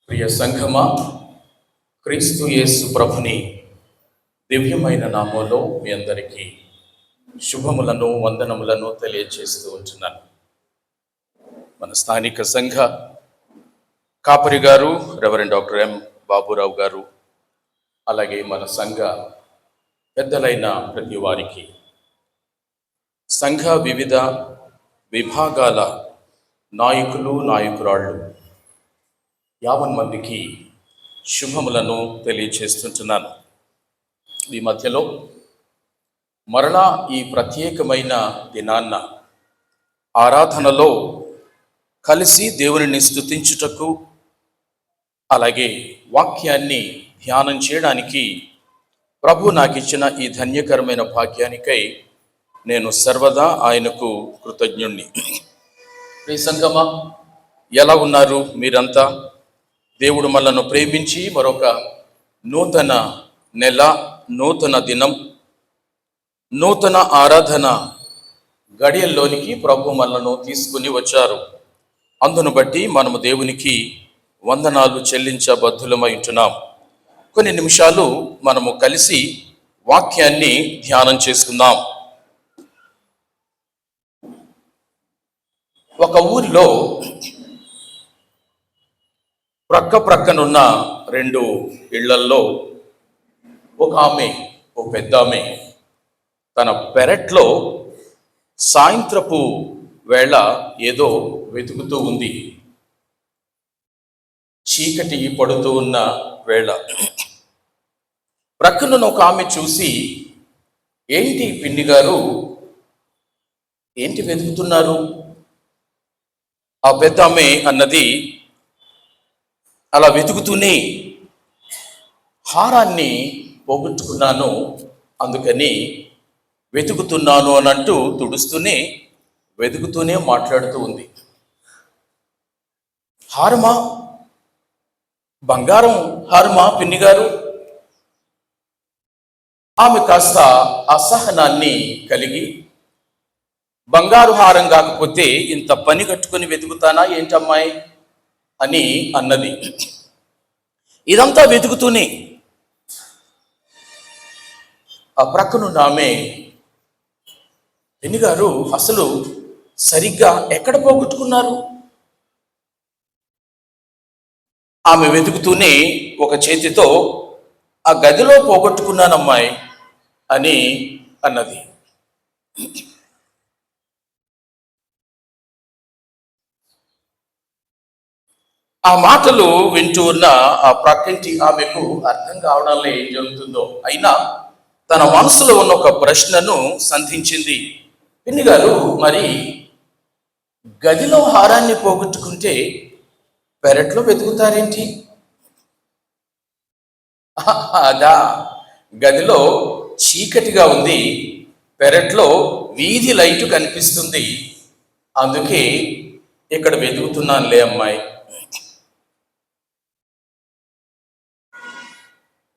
ప్రియ సంఘమా, క్రీస్తు యేసు ప్రభుని దివ్యమైన నామంలో మీ అందరికీ శుభములను వందనములను తెలియజేస్తూ ఉంటున్నాను. మన స్థానిక సంఘ కాపరి గారు రెవరెండ్ డాక్టర్ ఎం బాబురావు గారు, అలాగే మన సంఘ పెద్దలైన ప్రతి వారికి, సంఘ వివిధ విభాగాల నాయకులు నాయకురాళ్ళు 50 మందికి శుభములను తెలియజేస్తుంటున్నాను. ఈ మధ్యలో మరలా ఈ ప్రత్యేకమైన దినాన్న ఆరాధనలో కలిసి దేవునిని స్తుతించుటకు, అలాగే వాక్యాన్ని ధ్యానం చేయడానికి ప్రభు నాకు ఇచ్చిన ఈ ధన్యకరమైన భాగ్యానికై నేను సర్వదా ఆయనకు కృతజ్ఞుణ్ణి. ఈ సంగమా, ఎలా ఉన్నారు మీరంతా? దేవుడు మనలను ప్రేమించి మరొక నూతన నెల, నూతన దినం, నూతన ఆరాధన గడియల్లోనికి ప్రభు మనలను తీసుకుని వచ్చారు. అందును బట్టి మనము దేవునికి వందనాలు చెల్లించబద్ధులమై ఉంటున్నాం. కొన్ని నిమిషాలు మనము కలిసి వాక్యాన్ని ధ్యానం చేసుకుందాం. ఒక ఊరిలో ప్రక్కనున్న 2 ఇళ్లల్లో ఒక పెద్ద ఆమె తన పెరట్లో సాయంత్రపు వేళ ఏదో వెతుకుతూ ఉంది. చీకటి పడుతూ ఉన్న వేళ ప్రక్కనున్న ఒక ఆమె చూసి, ఏంటి పిన్ని గారు, ఏంటి వెతుకుతున్నారు? ఆ పెద్ద ఆమె అన్నది, అలా వెతుకుతూనే హారాన్ని పోగొట్టుకున్నాను, అందుకని వెతుకుతున్నాను అని అంటూ తుడుస్తూనే వెతుకుతూనే మాట్లాడుతూ ఉంది. హారమా? బంగారం హారమా పిన్ని గారు? ఆమె కాస్త అసహనాన్ని కలిగి, బంగారు హారం కాకపోతే ఇంత పని కట్టుకుని వెతుకుతానా ఏంటమ్మాయి అని అన్నది. ఇదంతా వెతుకుతూనే ఆ ప్రక్కనున్న ఆమె, పిన్ని గారు అసలు సరిగ్గా ఎక్కడ పోగొట్టుకున్నారు? ఆమె వెతుకుతూనే ఒక చేతితో, ఆ గదిలో పోగొట్టుకున్నానమ్మాయి అని అన్నది. ఆ మాటలు వింటూ ఉన్న ఆ ప్రక్కింటి ఆమెకు అర్థం కావడంలో ఏం జరుగుతుందో, అయినా తన మనసులో ఉన్న ఒక ప్రశ్నను సంధించింది. పిన్ని గారు, మరి గదిలో హారాన్ని పోగొట్టుకుంటే పెరట్లో వెతుకుతారేంటి? అదా, గదిలో చీకటిగా ఉంది, పెరట్లో వీధి లైటు కనిపిస్తుంది, అందుకే ఇక్కడ వెతుకుతున్నానులే అమ్మాయి.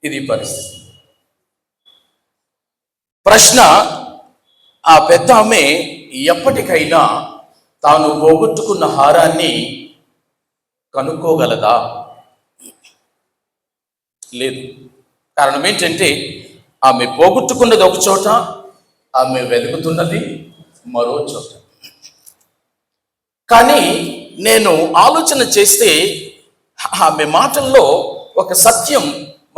ఇది పరిస్థితి. ప్రశ్న, ఆ పెద్ద ఆమె ఎప్పటికైనా తాను పోగొట్టుకున్న హారాన్ని కనుక్కోగలదా? లేదు. కారణం ఏంటంటే, ఆమె పోగొట్టుకున్నది ఒక చోట, ఆమె వెతుకుతున్నది మరో చోట. కానీ నేను ఆలోచన చేస్తే ఆమె మాటల్లో ఒక సత్యం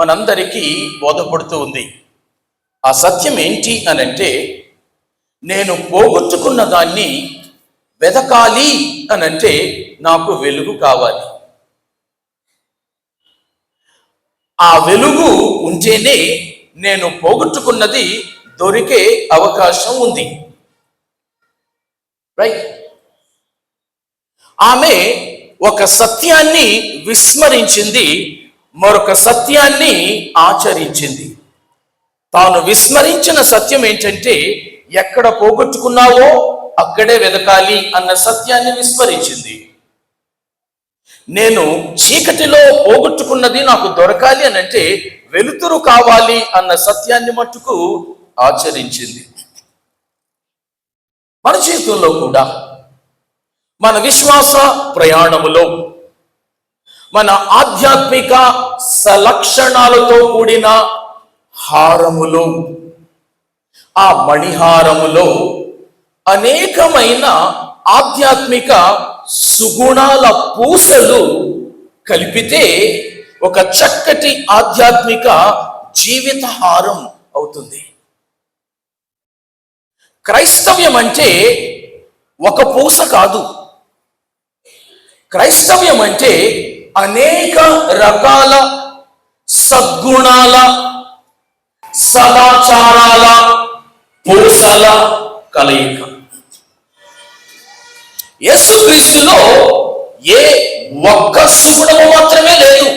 మనందరికీ బోధపడుతూ ఉంది. ఆ సత్యం ఏంటి అనంటే, నేను పోగొట్టుకున్న దాన్ని వెతకాలి అనంటే నాకు వెలుగు కావాలి. ఆ వెలుగు ఉంటేనే నేను పోగొట్టుకున్నది దొరికే అవకాశం ఉంది. రైట్? ఆమె ఒక సత్యాన్ని విస్మరించింది, మరొక సత్యాన్ని ఆచరించింది. తాను విస్మరించిన సత్యం ఏంటంటే, ఎక్కడ పోగొట్టుకున్నావో అక్కడే వెతకాలి అన్న సత్యాన్ని విస్మరించింది. నేను చీకటిలో పోగొట్టుకున్నది నాకు దొరకాలి అనంటే వెలుతురు కావాలి అన్న సత్యాన్ని మట్టుకు ఆచరించింది. మన జీవితంలో కూడా, మన విశ్వాస ప్రయాణములో మన ఆధ్యాత్మిక సలక్షణాలతో కూడిన హారములో, ఆ మణిహారములో అనేకమైన ఆధ్యాత్మిక సుగుణాల పూసలు కలిపితే ఒక చక్కటి ఆధ్యాత్మిక జీవిత హారం అవుతుంది. క్రైస్తవ్యం అంటే ఒక పూస కాదు. క్రైస్తవ్యం అంటే అనేక రకాల సద్గుణాల, సదాచారాల పూసల కలయిక. యేసుక్రీస్తులో ఏ ఒక్క సుగుణము మాత్రమే లేదు,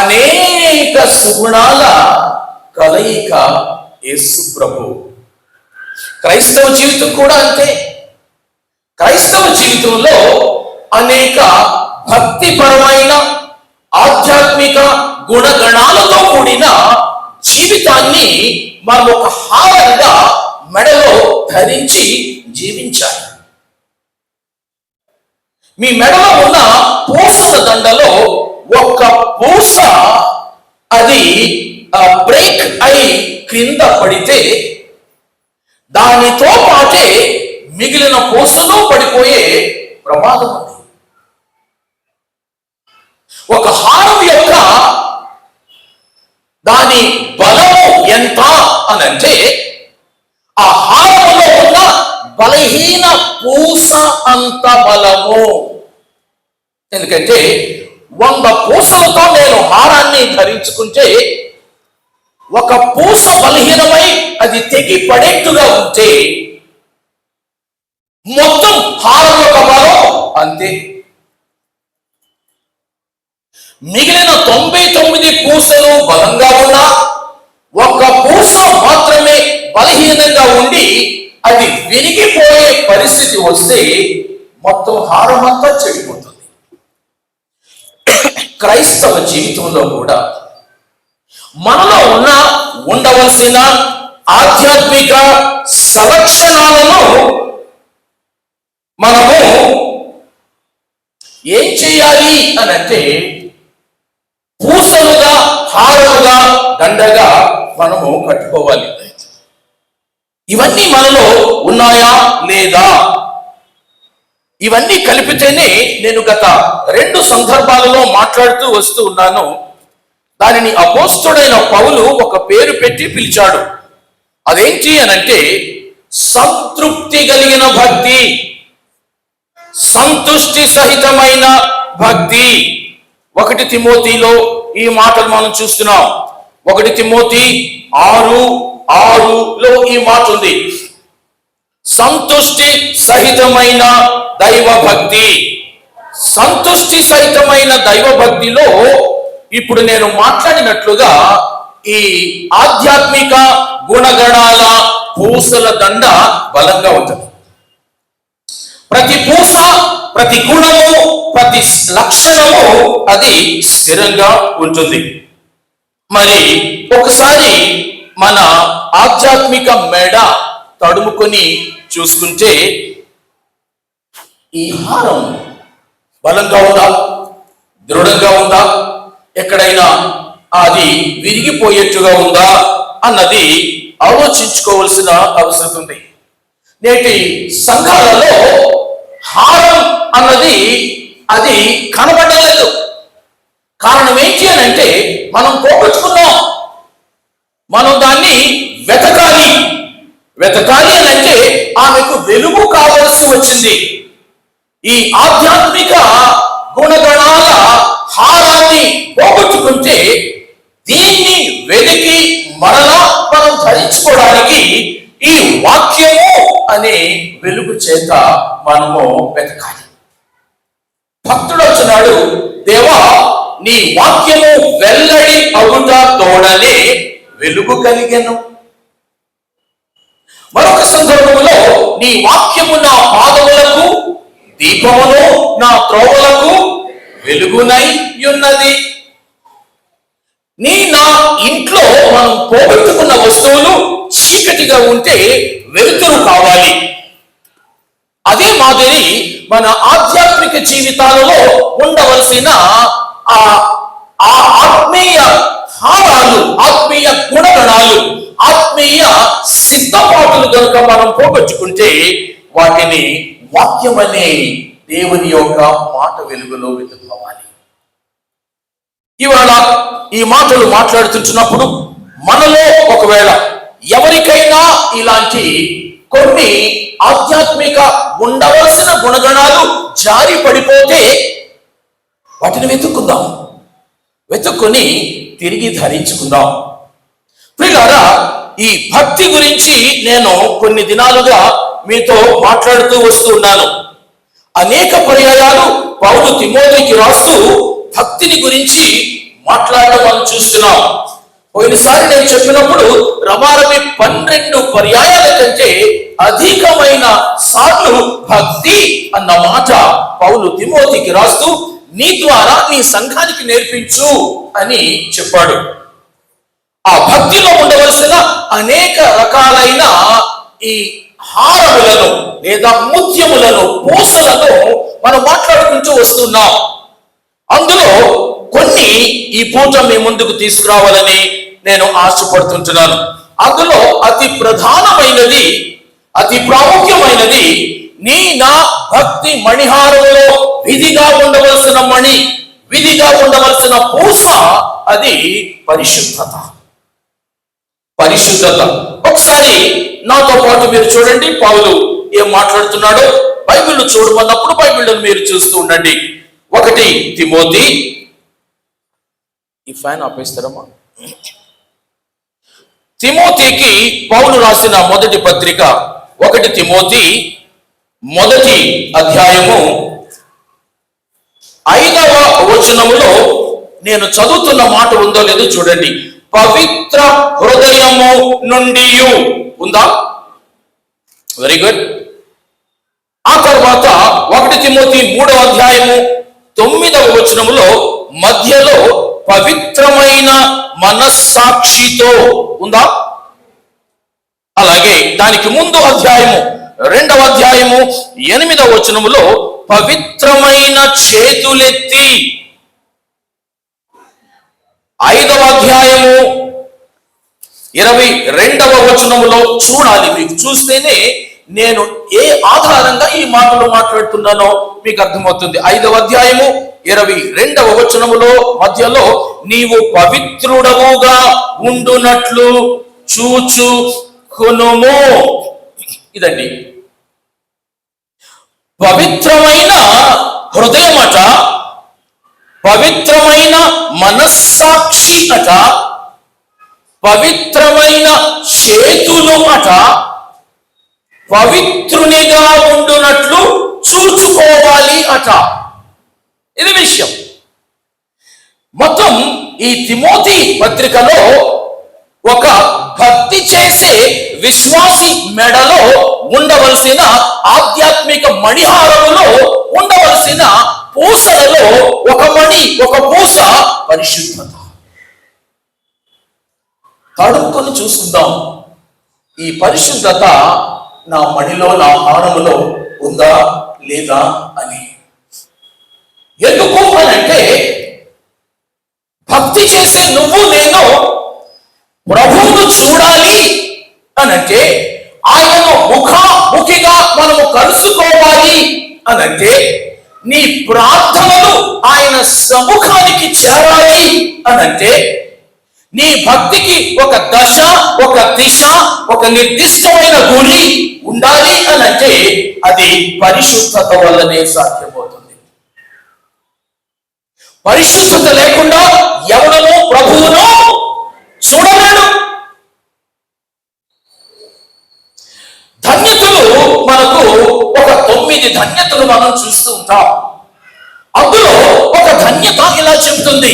అనేక సుగుణాల కలయిక యేసు ప్రభు. క్రైస్తవ జీవితం కూడా అంతే. క్రైస్తవ జీవితంలో అనేక భక్తిపరమైన ఆధ్యాత్మిక గుణగణాలతో కూడిన జీవితాన్ని మనం ఒక హారంగా మెడలో ధరించి జీవించాలి. మీ మెడలో ఉన్న పూసల దండలో ఒక్క పూస అది బ్రేక్ అయి క్రింద పడితే దానితో పాటే మిగిలిన పూసలు పడిపోయే ప్రమాదం ఉంది. ఒక హారం యొక్క దాని బలము ఎంత అనంటే ఆ హారములో ఉన్న బలహీన పూస అంత బలము. ఎందుకంటే 100 పూసలతో నేను హారాన్ని ధరించుకుంటే ఒక పూస బలహీనమై అది తెగి పడేట్టుగా ఉంటే మొత్తం హారం యొక్క బలం అంతే. మిగిలిన 99 పూసలు బలంగా ఉన్నా ఒక్క పూస మాత్రమే బలహీనంగా ఉండి అది విరిగిపోయే పరిస్థితి వస్తే మొత్తం హారం అంతా చెడిపోతుంది. క్రైస్తవ జీవితంలో కూడా మనలో ఉండవలసిన ఆధ్యాత్మిక సలక్షణాలను మనము ఏం చేయాలి అని అంటే పూసలుగా, హారముగా, దండగా మనము కట్టుకోవాలి. ఇవన్నీ మనలో ఉన్నాయా లేదా? ఇవన్నీ కలిపితేనే నేను గత 2 సందర్భాలలో మాట్లాడుతూ వస్తూ ఉన్నాను. దానిని అపోస్తలుడైన పౌలు ఒక పేరు పెట్టి పిలిచాడు. అదేంటి అనంటే సంతృప్తి కలిగిన భక్తి, సంతుష్టి సహితమైన భక్తి. 1 తిమోతిలో ఈ మాటలు మనం చూస్తున్నాం. 1 తిమోతి 6:6లో ఈ మాట ఉంది. సంతుష్టి సహితమైన దైవ భక్తి. సంతుష్టి సహితమైన దైవ భక్తిలో ఇప్పుడు నేను మాట్లాడినట్లుగా ఈ ఆధ్యాత్మిక గుణగణాల పూసల దండ బలంగా ఉంటుంది. ప్రతి పూస, ప్రతి గుణము, ప్రతి లక్షణము అది స్థిరంగా ఉంటుంది. మరి ఒకసారి మన ఆధ్యాత్మిక మెడ తడుముకొని చూసుకుంటే ఈ హారం బలంగా ఉందా, దృఢంగా ఉందా, ఎక్కడైనా అది విరిగిపోయేట్టుగా ఉందా అన్నది ఆలోచించుకోవాల్సిన అవసరం ఉంది. నేటి సంఘాలలో హారం అన్నది అది కనబడలేదు. కారణం ఏంటి అని అంటే మనం పోగొట్టుకున్నాం. మనం దాన్ని వెతకాలి అని అంటే ఆమెకు వెలుగు కావలసి వచ్చింది. ఈ ఆధ్యాత్మిక గుణగణాల హారాన్ని పోగొట్టుకుంటే దీన్ని వెతికి మరలా మనం ధరించుకోవడానికి ఈ వాక్యము అనే వెలుగు చేత మనము వెతకాలి. భక్తుడు వచ్చినాడు, దేవా నీ వాక్యము వెల్లడి అవుట తోడనే వెలుగు కలిగెను. మరొక సందర్భంలో నీ వాక్యము నా పాదములకు దీపమును, నా త్రోవలకు వెలుగునై ఉన్నది. నా ఇంట్లో మనం పోగొట్టుకున్న వస్తువులు చీకటిగా ఉంటే వెలుతురు కావాలి. అదే మాదిరి మన ఆధ్యాత్మిక జీవితాలలో ఉండవలసిన ఆ ఆ ఆత్మీయ హారాలు, ఆత్మీయ గుణగణాలు, ఆత్మీయ సిద్ధపాటులు కనుక మనం పోగొట్టుకుంటే వాటిని వాక్యం అనే దేవుని యొక్క మాట వెలుగులో వెతుక్కోవాలి. ఇవాళ ఈ మాటలు మాట్లాడుతుంటున్నప్పుడు మనలో ఒకవేళ ఎవరికైనా ఇలాంటి కొన్ని ఆధ్యాత్మిక ఉండవలసిన గుణగణాలు జారి పడిపోతే వాటిని వెతుక్కుందాం, వెతుక్కుని తిరిగి ధరించుకుందాం. ప్రియులారా, ఈ భక్తి గురించి నేను కొన్ని దినాలుగా మీతో మాట్లాడుతూ వస్తూ ఉన్నాను. అనేక పర్యాయాలు పౌలు తిమోతికి రాస్తూ భక్తిని గురించి మాట్లాడడం మనం చూస్తున్నాం. పోయినసారి నేను చెప్పినప్పుడు రమారమి 12 పర్యాయాల కంటే అధికమైన సార్లు భక్తి అన్న మాట పౌలు తిమోతికి రాస్తూ నీ ద్వారా నీ సంఘానికి నేర్పించు అని చెప్పాడు. ఆ భక్తిలో ఉండవలసిన అనేక రకాలైన ఈ హారములను లేదా ముత్యములను, పూసలను మనం మాట్లాడుకుంటూ వస్తున్నాం. అందులో కొన్ని ఈ పూట మీ ముందుకు తీసుకురావాలని నేను ఆశపడుతుంటున్నాను. అందులో అతి ప్రధానమైనది, అతి ప్రాముఖ్యమైనది నా భక్తి మణిహారంలో విధిగా ఉండవలసిన మణి, విధిగా ఉండవలసిన పూస, అది పరిశుద్ధత. పరిశుద్ధత. ఒకసారి నాతో పాటు మీరు చూడండి, పౌలు ఏం మాట్లాడుతున్నాడో. బైబిల్ చూడమన్నప్పుడు బైబిల్ మీరు చూస్తూ ఉండండి. 1 తిమోతి, ఈ ఫ్యాన్ ఆపేస్తారమ్మా. తిమోతికి పౌలు రాసిన మొదటి పత్రిక 1 తిమోతి 1వ అధ్యాయము 5వ వచనములో నేను చదువుతున్న మాట ఉందో లేదో చూడండి. పవిత్ర హృదయము నుండి ఉందా? Very good. ఆ తర్వాత 1 తిమోతి 3వ అధ్యాయము 9వ వచనములో మధ్యలో పవిత్రమైన మనస్సాక్షితో ఉందా? అలాగే దానికి ముందు అధ్యాయము 2వ అధ్యాయము 8వ వచనములో పవిత్రమైన చేతులెత్తి, 5వ అధ్యాయము 22వ వచనములో చూడాలి. మీకు చూస్తేనే నేను ఏ ఆధారంగా ఈ మాటలు మాట్లాడుతున్నానో మీకు అర్థమవుతుంది. 5వ అధ్యాయము 22వ వచనములో మధ్యలో నీవు పవిత్రుడవుగా ఉండునట్లు చూచుకొనుము. ఇదండి పవిత్రమైన హృదయం అట, పవిత్రమైన మనస్సాక్షి అట, పవిత్రమైన చేతులు అట, పవిత్రునిగా ఉండునట్లు చూచుకోవాలి అట. ఇది విషయం. మొత్తం ఈ తిమోతి పత్రికలో ఒక భక్తి చేసే విశ్వాసి మెడలో ఉండవలసిన ఆధ్యాత్మిక మణిహారములో ఉండవలసిన పూసలలో ఒక మణి, ఒక పూస పరిశుద్ధత. తడుముకొని చూసుకుందాం, ఈ పరిశుద్ధత నా మణిలో, నా హారములో ఉందా లేదా అని. ఎందుకు అనంటే భక్తి చేసే నువ్వు నేను ప్రభువును చూడాలి అనంటే, ఆయనను ముఖాముఖిగా మనము కలుసుకోవాలి అనంటే, నీ ప్రార్థనలు ఆయన సముఖానికి చేరాలి అనంటే, నీ భక్తికి ఒక దశ, ఒక దిశ, ఒక నిర్దిష్టమైన గురి ఉండాలి అనంటే అది పరిశుద్ధత వల్లనే సాధ్యమవుతుంది. పరిశుద్ధత లేకుండా ఎవడను ప్రభువును చూడలేడు. ధన్యతలు మనకు ఒక 9 ధన్యతలు మనం చూస్తూ ఉంటాం. అందులో ఒక ధన్యత ఇలా చెబుతుంది,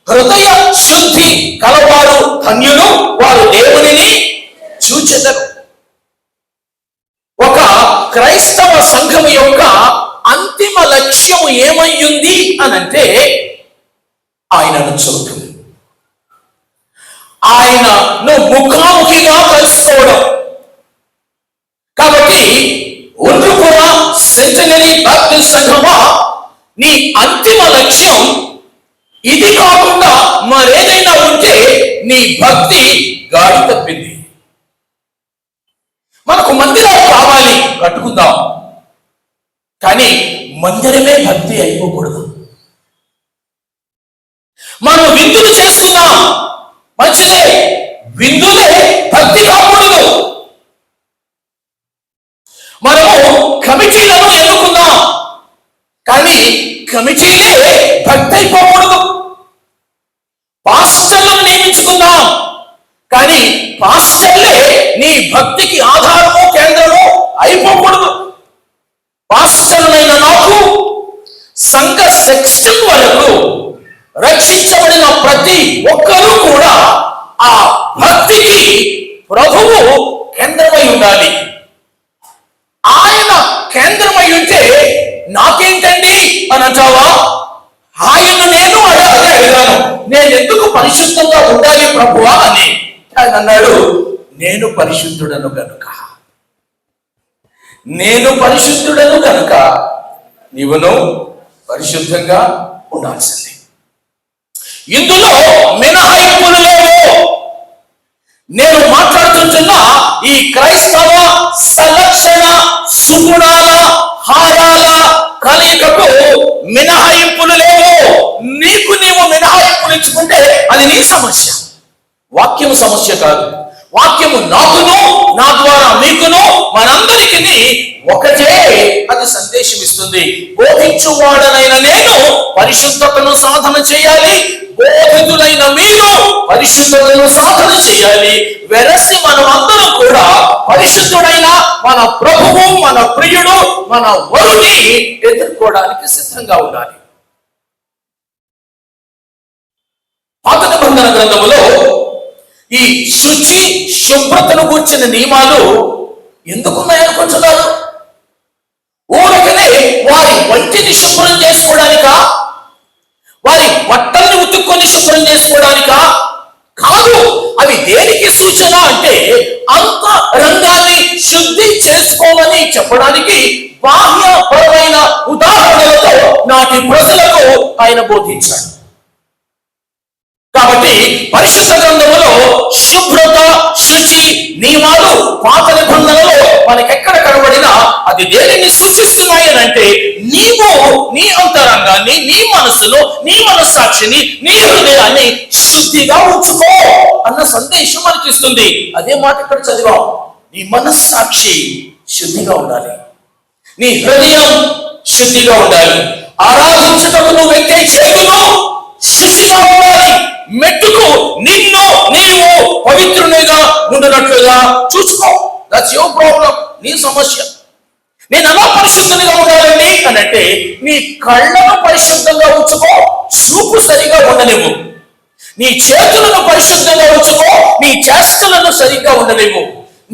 హృదయ శుద్ధి కలవారు ధన్యులు, వారు దేవునిని చూచెదరు. ఒక క్రైస్తవ సంఘం యొక్క అంతిమ లక్ష్యం ఏమయ్యింది అనంటే ఆయనను చూడటం, ఆయనను ముఖాముఖిగా కలుసుకోవడం. కాబట్టి ఒండ్రుపుర సెంటనరీ నీ అంతిమ లక్ష్యం ఇది కాకుండా మరేదైనా ఉంటే నీ భక్తి గాడి తప్పింది. మనకు మందిరం కావాలి, కట్టుకుందాం, కానీ మందిరమే భక్తి అయిపోకూడదు. మనం విందులు చేసుకుందాం, మంచిదే, విందులే భక్తి కాకూడదు. మనము కమిటీలను ఎన్నుకుందాం, కానీ కమిటీలే భక్తి అయిపోకూడదు. పాస్టర్లను నియమించుకుందాం, కానీ పాస్టర్లే నీ భక్తికి ఆధారము కేంద్రము అయిపోకూడదు. పాస్టర్లైన నాకు సంఘ సెక్షన్ వరకు రక్షించబడిన ప్రతి ఒక్కరూ కూడా ఆ భక్తికి ప్రభువు కేంద్రమై ఉండాలి. ఆయన కేంద్రమై ఉంటే నాకేంటండి అని అంటావా? ఆయన నేను అడిగాను, నేను ఎందుకు పరిశుద్ధంగా ఉండాలి ప్రభువా అని. ఆయన అన్నాడు, నేను పరిశుద్ధుడను గనుక, నేను పరిశుద్ధుడను గనుక నీవును పరిశుద్ధంగా ఉండాల్సింది. ఇందులో మినహాయింపులు లేవు. నేను మాట్లాడుతున్న ఈ క్రైస్తవ సంరక్షణ సుగుణాల హారాల కలయికకు మినహాయింపులు లేవు. నీకు నీవు మినహాయింపులు ఇచ్చుకుంటే అది నీ సమస్య, వాక్యము సమస్య కాదు. వాక్యము నాకును, నా ద్వారా మీకును, మనందరికీ ఒకటే అది సందేశం ఇస్తుంది. బోధించువాడనైన నేను పరిశుద్ధతను సాధన చేయాలి, బోధితులైన మీరు పరిశుద్ధతను సాధన చేయాలి. వెరసి మనం అందరం కూడా పరిశుద్ధుడైన మన ప్రభువు, మన ప్రియుడు, మన వరుని ఎదుర్కోవడానికి సిద్ధంగా ఉండాలి. పాత నిబంధన గ్రంథములో ఈ శుచి శుభ్రతను కూర్చిన నియమాలు ఎందుకున్నాయనుకుంటున్నారు? ఊరకనే వారి వంటిని శుభ్రం చేసుకోవడానికా, వారి బట్టల్ని ఉతుక్కొని శుభ్రం చేసుకోవడానికా కాదు. అవి దేనికి సూచన అంటే అంత రంగాన్ని శుద్ధి చేసుకోమని చెప్పడానికి బాహ్యపరమైన ఉదాహరణలతో నాటి ప్రజలకు ఆయన బోధించాడు. కాబట్టి పరిశుద్ధ గ్రంథములో శుభ్రత, శుచి నియమాలు పాత నిబంధనలో మనకెక్కడ కనబడినా అది దేనిని సూచిస్తున్నాయి అని అంటే నీవు నీ అంతరంగాన్ని, నీ మనసును, నీ మనస్సాక్షిని, నీ హృదయాన్ని శుద్ధిగా ఉంచుకో అన్న సందేశం మనకి ఇస్తుంది. అదే మాట ఇక్కడ చదివాం. నీ మనస్సాక్షి శుద్ధిగా ఉండాలి, నీ హృదయం శుద్ధిగా ఉండాలి, ఆరాధించటకు నువ్వు ఎక్కే చేతులు శుచిగా ఉండాలి, మెట్టుకు నిన్ను నీవు పవిత్రునిగా ఉండినట్లుగా చూసుకో. దట్స్ యువర్ ప్రాబ్లం, నీ సమస్య. నేను ఎలా పరిశుద్ధంగా ఉండాలండి అని అంటే నీ కళ్ళను పరిశుద్ధంగా ఉంచుకో, చూపు సరిగా ఉండలేవు. నీ చేతులను పరిశుద్ధంగా ఉంచుకో, నీ చేష్టలను సరిగ్గా ఉండలేవు.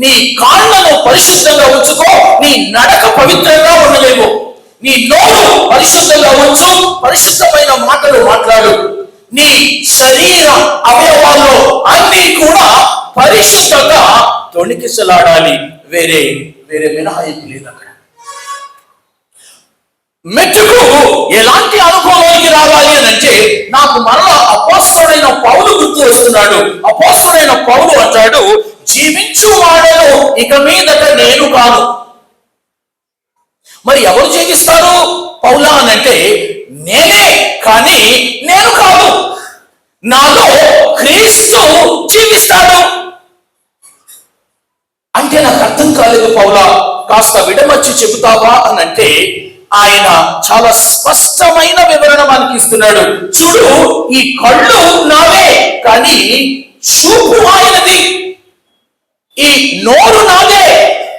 నీ కాళ్ళను పరిశుద్ధంగా ఉంచుకో, నీ నడక పవిత్రంగా ఉండలేవు. నీ నోరు పరిశుద్ధంగా ఉంచు, పరిశుద్ధమైన మాటలు మాట్లాడు. నీ శరీర అవయవాల్లో అన్ని కూడా పరిశుద్ధంగా తొణికిసలాడాలి. వేరే వేరే మినహాయింపు లేదు అక్కడ. మెట్టుకు ఎలాంటి అనుభవానికి రావాలి అని అంటే నాకు మరలా అపోస్తలుడైన పౌలు గుర్తు వస్తున్నాడు. అపోస్తలుడైన పౌలు అంటాడు, జీవించు వాడను ఇక మీదట నేను కాను. మరి ఎవరు జీవిస్తారు పౌలా అని అంటే నేనే, కానీ నేను కాదు, నాలో క్రీస్తు జీవిస్తాడు. అంటే నాకు అర్థం కాలేదు పౌలా, కాస్త విడమర్చి చెబుతావా అని అంటే ఆయన చాలా స్పష్టమైన వివరణ మనకి ఇస్తున్నాడు. చూడు, ఈ కళ్ళు నావే, కానీ చూపు ఆయనది. ఈ నోరు నాదే,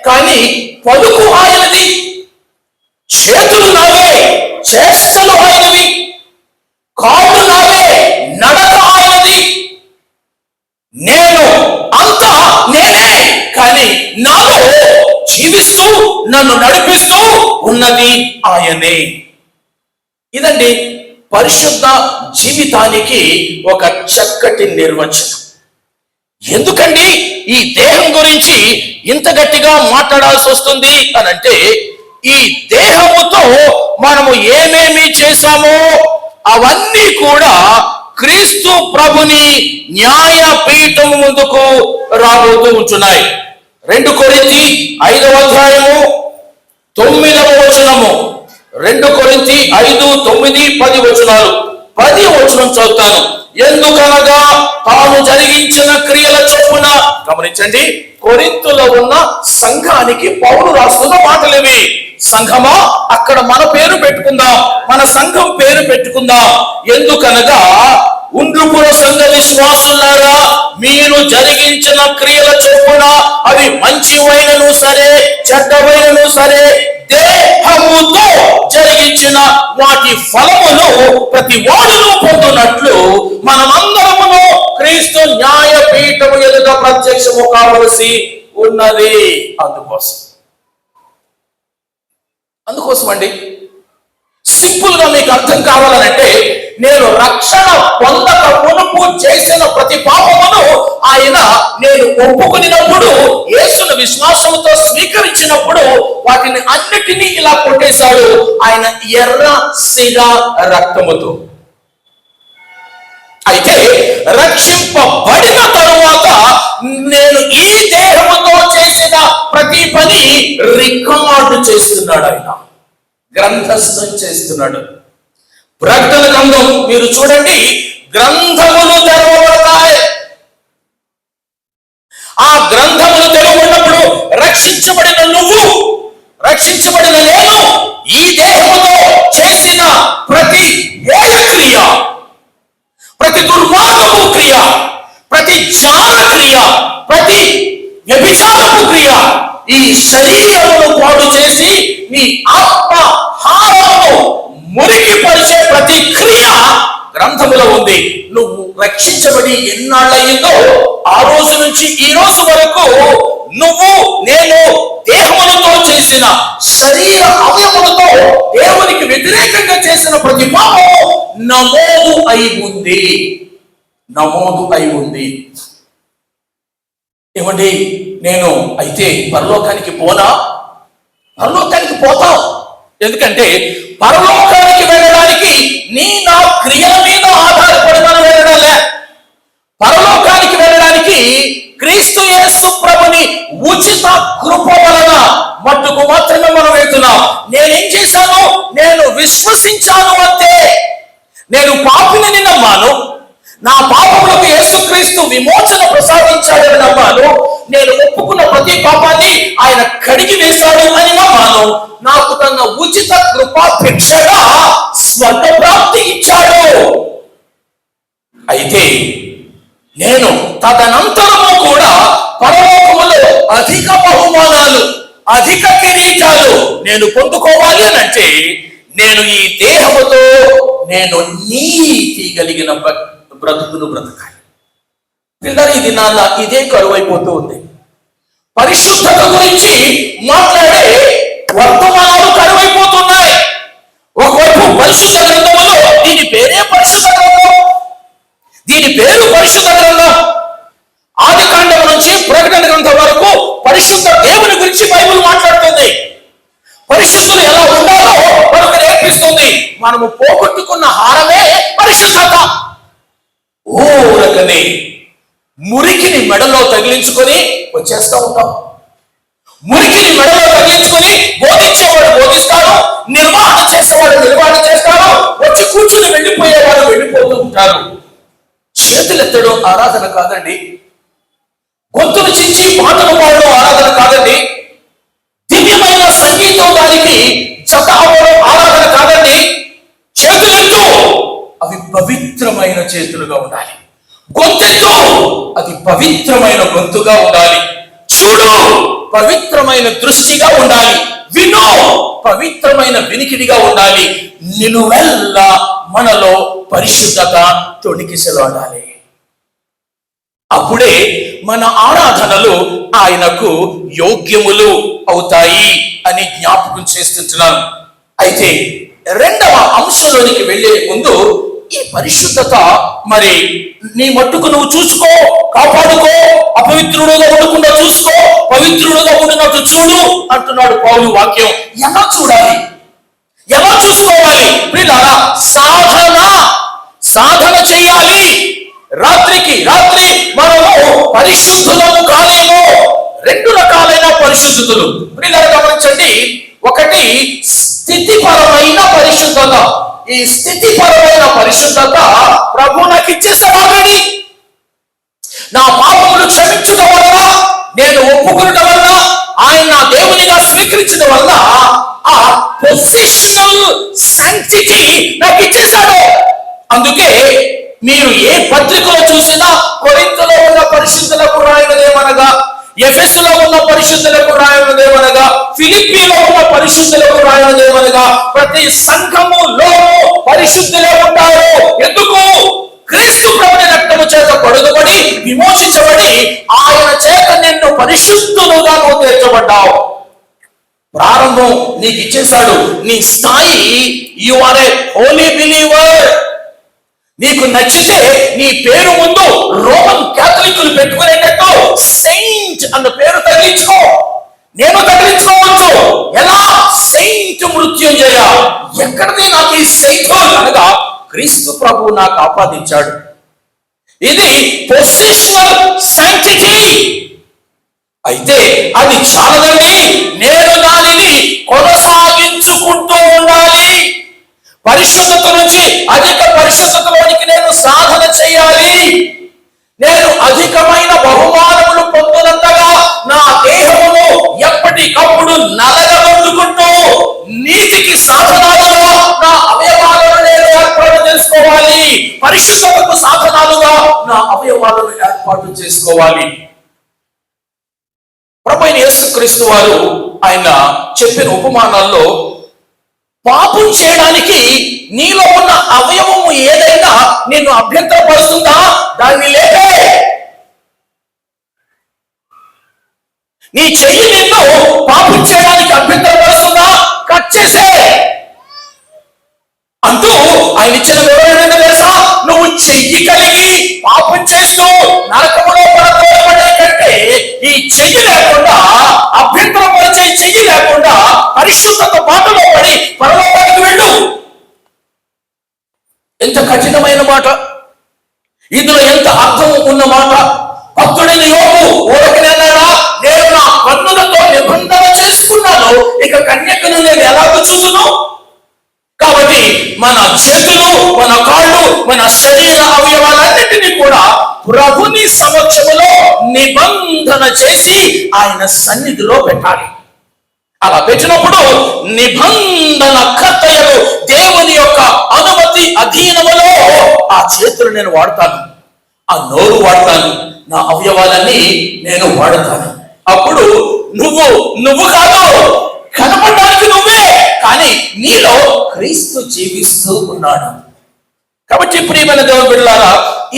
కానీ పలుకు ఆయనది. చేతులు నావే, చేష్టలు ఆయనవి. కాళ్ళు నావే, నడక ఆయనది. నేను అంతా నేనే, కానీ నాలో జీవిస్తూ నన్ను నడిపిస్తూ ఉన్నది ఆయనే. ఇదండి పరిశుద్ధ జీవితానికి ఒక చక్కటి నిర్వచనం. ఎందుకండి ఈ దేహం గురించి ఇంత గట్టిగా మాట్లాడాల్సి వస్తుంది అని అంటే ఈ దేహముతో మనము ఏమేమి చేశామో అవన్నీ కూడా క్రీస్తు ప్రభుని న్యాయపీఠం ముందుకు రాబోతూ ఉంటున్నాయి. 2 కొరింథీ 5వ అధ్యాయము 9వ వచనము. 2 కొరింథీ 5, 9, 10 వచనాలు. 10వ వచనం చదువుతాను. ఎందుకనగా తాను జరిగించిన క్రియల చొప్పున, గమనించండి, కొరింథులో ఉన్న సంఘానికి పౌలు రాస్తున్న మాటలేవి. సంఘమా, అక్కడ మన పేరు పెట్టుకుందాం, మన సంఘం పేరు పెట్టుకుందాం. ఎందుకనగా ఉండ్రుపుర సంఘ విశ్వాసులారా, మీరు జరిగించిన క్రియల చొప్పున, అవి మంచివైనను సరే చెడ్డవైనను సరే, దేహముతో జరిగించిన వాటి ఫలమును ప్రతి వాడును పొందునట్లు మనమందరమును క్రీస్తు న్యాయపీఠము ఎదుట ప్రత్యక్షము కావలసి ఉన్నది. అందుకోసం అండి, సింపుల్ గా మీకు అర్థం కావాలనంటే, నేను రక్షణ పొందక మునుపు చేసిన ప్రతి పాపమును ఆయన నేను ఒప్పుకున్నప్పుడు, యేసును విశ్వాసముతో స్వీకరించినప్పుడు వాటిని అన్నిటినీ ఇలా కొట్టేశాడు ఆయన ఎర్ర సిగ రక్తముతో. అయితే రక్షింపబడిన తరువాత నేను ఈ దేహముతో చేసిన ప్రతి పని రికార్డు చేస్తున్నాడు, ఆయన గ్రంథస్థం చేస్తున్నాడు. ప్రకటన గ్రంథం మీరు చూడండి, గ్రంథములు తెరవబడతాయి. ఆ గ్రంథములు తెరవబడినప్పుడు రక్షించబడిన నువ్వు, రక్షించబడిన నేను ఈ దేహముతో చేసిన ప్రతి హేయ క్రియ, ప్రతి దుర్మార్గపు క్రియ, ప్రతి జార క్రియ, ప్రతి వ్యభిచారపు క్రియ, ఈ శరీరమును పాడు చేసి నీ ఆత్మ హారమును మురికి పరిచే ప్రతి క్రియ గ్రంథములో ఉంది. నువ్వు రక్షించబడి ఎన్నాళ్ళయిందో ఆ రోజు నుంచి ఈ రోజు వరకు నువ్వు నేను దేహములతో చేసిన, శరీర అవయములతో దేవునికి వ్యతిరేకంగా చేసిన ప్రతి పాపము నమోదు అయి ఉంది, నమోదు అయి ఉంది. ఏమండి, నేను అయితే పరలోకానికి పోనా? పరలోకానికి పోతాం. ఎందుకంటే పరలోకానికి వెళ్ళడానికి నా క్రియల మీద ఆధారపడి మనం వెళ్ళడంలే. పరలోకానికి వెళ్ళడానికి క్రీస్తు యేసు ప్రభుని ఉచిత కృప వలన మట్టుకు మాత్రమే మనం వెళ్తున్నాం. నేనేం చేశాను? నేను విశ్వసించాను అంతే. నేను పాపిని నమ్మాను, నా పాపములకు యేసుక్రీస్తు విమోచన ప్రసాదించాడని నమ్మాను, నేను ఒప్పుకున్న ప్రతి పాపాన్ని ఆయన కడిగి వేశాడు అని నమ్మాను. నాకు తన ఉచిత కృపాభిక్షగా స్వర్గ ప్రాప్తి ఇచ్చాడు. అయితే నేను తదనంతరము కూడా పరలోకములో అధిక బహుమానాలు, అధిక కిరీటాలు నేను పొందుకోవాలి అని అంటే, నేను ఈ దేహముతో నేను నీతి కలిగిన బ్రతుకును బ్రతకాలి. ఇది నాన్న ఇదే కరువైపోతూ ఉంది. పరిశుద్ధత గురించి మాట్లాడే వర్తమానాలు కరువైపోతున్నాయి. ఒకవైపు పరిశుద్ధ గ్రంథములో దీని పేరే పరిశుద్ధ గ్రంథం, దీని పేరు పరిశుద్ధ గ్రంథం. ఆది కాండం నుంచి ప్రకటన గ్రంథం వరకు పరిశుద్ధ దేవుని గురించి బైబిల్ మాట్లాడుతుంది. పరిశుద్ధులు ఎలా ఉండాలో మనకు నేర్పిస్తుంది. మనము పోగొట్టుకున్న హారమే పరిశుద్ధత. ఊరకనే మురికిని మెడలో తగిలించుకొని వచ్చేస్తూ ఉంటాం. మురికిని మెడలో తగిలించుకొని బోధించేవాడు బోధిస్తాడు, నిర్వహణ చేసేవాడు నిర్వహణ చేస్తాడు, వచ్చి కూర్చుని వెళ్ళిపోయేవాడు వెళ్ళిపోతూ ఉంటారు. చేతులెత్తడం ఆరాధన కాదండి, గొంతులు చించి పాటలు పాడడం ఆరాధన కాదండి, దివ్యమైన సంగీతం దానికి జత అవ్వడం ఆరాధన కాదండి. చేతులెత్తు, అవి పవిత్రమైన చేతులుగా ఉండాలి. గొంతెత్తు, అది పవిత్రమైన గొంతుగా ఉండాలి. చూడు, పవిత్రమైన దృష్టిగా ఉండాలి. విను, పవిత్రమైన వినికిడిగా ఉండాలి. నిలువెల్లా మనలో పరిశుద్ధత తొణికిసలాడాలి. అప్పుడే మన ఆరాధనలు ఆయనకు యోగ్యములు అవుతాయి అని జ్ఞాపకం చేస్తున్నాను. అయితే రెండవ అంశంలోనికి వెళ్లే ముందు ఈ పరిశుద్ధత మరి నీ మట్టుకు నువ్వు చూసుకో, కాపాడుకో, అపవిత్రుడుగా ఉండకుండా చూసుకో, పవిత్రుడుగా ఉండినట్టు చూడు అంటున్నాడు పౌలు వాక్యం. ఎలా చూడాలి? సాధన సాధన చెయ్యాలి. రాత్రికి రాత్రి మనము పరిశుద్ధులము కాలేము. రెండు రకాలైన పరిశుద్ధులు పిల్లలు గమనించండి. ఒకటి స్థితిపరమైన పరిశుద్ధత. ఈ స్థితిపరమైన పరిశుద్ధత ప్రభు నాకు ఇచ్చేసాడు ఆల్రెడీ. నా పాపములు క్షమించడం వల్ల, నేను ఒప్పుకునడం వల్ల, ఆయన నా దేవునిగా స్వీకరించడం వల్ల ఆ పొజిషనల్ శాంక్టిటీ నాకు ఇచ్చేశాడు. అందుకే మీరు ఏ పత్రికలో చూసినా కొరింథీలో ఉన్న పరిశుద్ధులకు రాయనదేమనగా, ఎఫెసులో ఉన్న పరిశుద్ధులకు రాయనదేమనగా, ఫిలిప్పీలో ఉన్న పరిశుద్ధులకు రాయనదేమనగా, ప్రతి సంఘములో పరిశుద్ధులే ఉంటారు. ఎందుకు? క్రీస్తు ప్రభుని రక్తము చేత కొడుగుబడి విమోచించబడి ఆయన చేత నిన్ను పరిశుద్ధులుగా నువ్వు తీర్చబడ్డావు. ప్రారంభం నీకు ఇచ్చేశాడు. నీ స్థాయి, you are a holy believer. నీకు నచ్చితే నీ పేరు ముందు రోమన్ క్యాథలిక్లు పెట్టుకునేటట్టు సెయింట్ అన్న పేరు తగిలించుకో. నేను తగిలించుకోవచ్చు. ఎలా? సెయింట్ మృత్యుంజయ. ఎక్కడిది నాకు ఈ సెయింట్ అనగా క్రీస్తు ప్రభు నాకు ఆపాదించాడు. ఇది పొజిషనల్ శాంక్టిటీ. అయితే అది చాలదండి, నేను దానిని కొనసాగించుకుంటూ ఉండాలి. పరిశుద్ధత నుంచి అధిక పరిశుద్ధతలోనికి నేను సాధన చేయాలి. నేను అధికమైన బహుమానములు పొందునంతగా నా దేహమును ఎప్పటికప్పుడు నలగగొట్టుకుంటూ నీతికి సాధనాలుగా నా అవయవాలను నేను ఏర్పాటు చేసుకోవాలి. పరిశుద్ధతకు సాధనాలుగా నా అవయవాలను ఏర్పాటు చేసుకోవాలి. ప్రభువైన యేసుక్రీస్తు వారు ఆయన చెప్పిన ఉపమానాల్లో పాపం చేయడానికి నీలో ఉన్న అవయవము ఏదైనా నిన్ను అభ్యంతరపరుస్తుందా? దాన్ని లేపే. నీ చెయ్యి నిన్ను పాపం చేయడానికి అభ్యంతరపరుస్తుందా? కట్ చేసే అంటూ ఆయన ఇచ్చిన వివరణ తెలుసా? నువ్వు చెయ్యి కలిగి పాపం చేస్తూ నరకములో పడబడే కంటే ఈ చెయ్యి లేకుండా, అభ్యంతరపరిచే చెయ్యి లేకుండా పరిశుద్ధత బాటలో పడి పరలోకానికి వెళ్ళు. ఎంత కఠినమైన మాట! ఇందులో ఎంత అర్థం ఉన్న మాట! భక్తుడైన యోబు ఊరకనేనాడా, నేను నా కన్నులతో నిబంధన చేసుకున్నాను, ఇక కన్యకను నేను ఎలాగో చూసును. కాబట్టి మన చేతులు, మన కాళ్ళు, మన శరీర అవయవాలన్నింటినీ కూడా ప్రభుని సమక్షములో నిబంధన చేసి ఆయన సన్నిధిలో పెట్టాలి. అలా పెట్టినప్పుడు నిబంధన కర్తయ్యకు దేవుని యొక్క అనుమతి అధీనములో ఆ చేతులు నేను వాడతాను, ఆ నోరు వాడతాను, నా అవయవాలన్నీ నేను వాడతాను. అప్పుడు నువ్వు కాదు, కనపడడానికి నువ్వే, కానీ నీలో క్రీస్తు జీవిస్తూ ఉన్నాడు. కాబట్టి ప్రియమైన దేవుని బిడ్డలారా,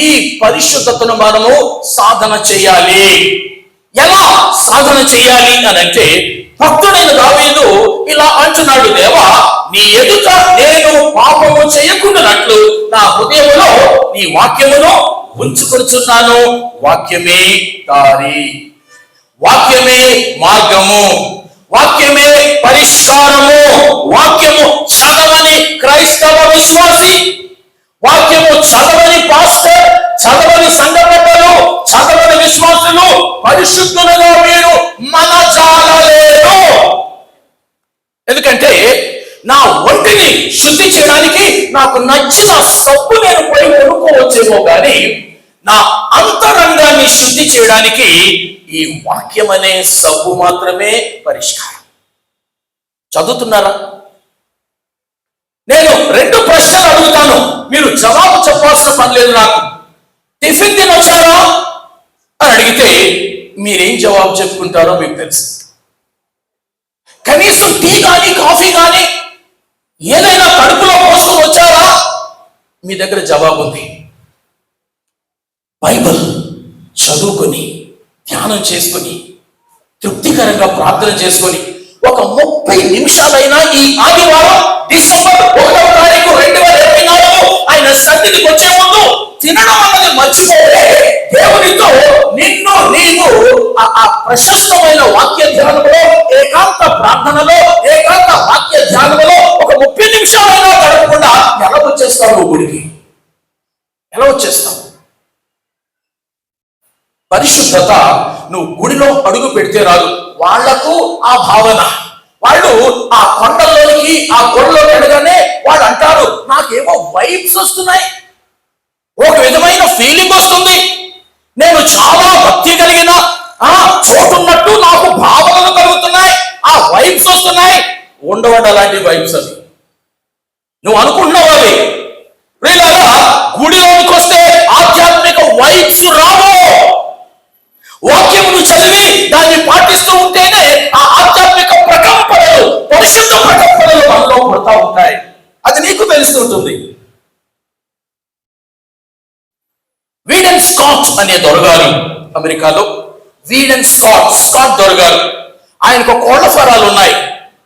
ఈ పరిశుద్ధతను మనము సాధన చేయాలి. ఎలా సాధన చేయాలి అని అంటే, భక్తుడైన దావీదు ఇలా అంటున్నాడు, దేవా నీ ఎదుట నేను పాపము చేయకుండానట్లు నా హృదయములో నీ వాక్యమును ఉంచుకొనుచున్నాను. వాక్యమే దారి, వాక్యమే మార్గము, వాక్యమే పరిష్కారము. వాక్యము చదవని క్రైస్తవ విశ్వాసి, వాక్యము చదవని పాస్టర్, చదవని సంఘటనలు, చదవని విశ్వాసులు పరిశుద్ధులుగా మీరు మనజాలలేరు. ఎందుకంటే నా ఒంటిని శుద్ధి చేయడానికి నాకు నచ్చిన సబ్బు నేను పోయి కొనుక్కోవచ్చేమో కానీ నా అంతరంగాన్ని శుద్ధి చేయడానికి ఈ వాక్యం అనే సబ్బు మాత్రమే పరిష్కారం. చదువుతున్నారా? నేను 2 ప్రశ్నలు అడుగుతాను, మీరు జవాబు చెప్పాల్సిన పని లేదు. నాకు టిఫిన్ తినొచ్చారా అని అడిగితే మీరేం జవాబు చెప్పుకుంటారో మీకు తెలుసు. కనీసం టీ కానీ కాఫీ కానీ ఏదైనా కడుపులో పోసుకొని వచ్చారా? మీ దగ్గర జవాబు ఉంది. బైబిల్ చదువుకొని, ధ్యానం చేసుకొని, తృప్తికరంగా ప్రార్థన చేసుకొని ఒక 30 నిమిషాలైనా ఈ ఆదివారం డిసెంబర్ 1వ తారీఖు 2024 ఆయన సన్నిధికి వచ్చే ముందు తినడం అన్నది మర్చిపోతే దేవునితో నిన్ను నీవు ఆ ప్రశస్తమైన వాక్య ధ్యానంలో, ఏకాంత ప్రార్థనలో, ఏకాంత వాక్య ధ్యానంలో ఒక 30 నిమిషాలైనా గడపకుండా ఎలా వచ్చేస్తావు నువ్వు గుడికి? ఎలా వచ్చేస్తావు? పరిశుద్ధత నువ్వు గుడిలో అడుగు పెడితే రాదు. వాళ్లకు ఆ భావన, వాళ్ళు ఆ కొండల్లోనికి, ఆ గొడలోకి అడగానే వాళ్ళు అంటారు, నాకేమో వైబ్స్ వస్తున్నాయి, ఒక విధమైన ఫీలింగ్ వస్తుంది, నేను చాలా భక్తి కలిగిన చోటున్నట్టు నాకు భావనలు కలుగుతున్నాయి, ఆ వైబ్స్ వస్తున్నాయి. ఉండవడం అలాంటి వైబ్స్ అది నువ్వు అనుకుంటున్నావు. అవి వీళ్ళగా గుడిలోనికి వస్తే ఆధ్యాత్మిక వైబ్స్ రావు. వాక్యమును చదివి దాన్ని పాటిస్తూ ఉంటేనే ఆ ఆధ్యాత్మిక ప్రకంపనలు, పరిశుద్ధ ప్రకంపనలు మనలో పడుతూ ఉంటాయి. అది నీకు తెలుస్తుంటుంది. వీడ్ అండ్ స్కాట్ అనే దొరగారు అమెరికాలో, వీడ్ అండ్ స్కాట్ దొరగారు. ఆయనకు కోళ్ల ఫారాలు ఉన్నాయి,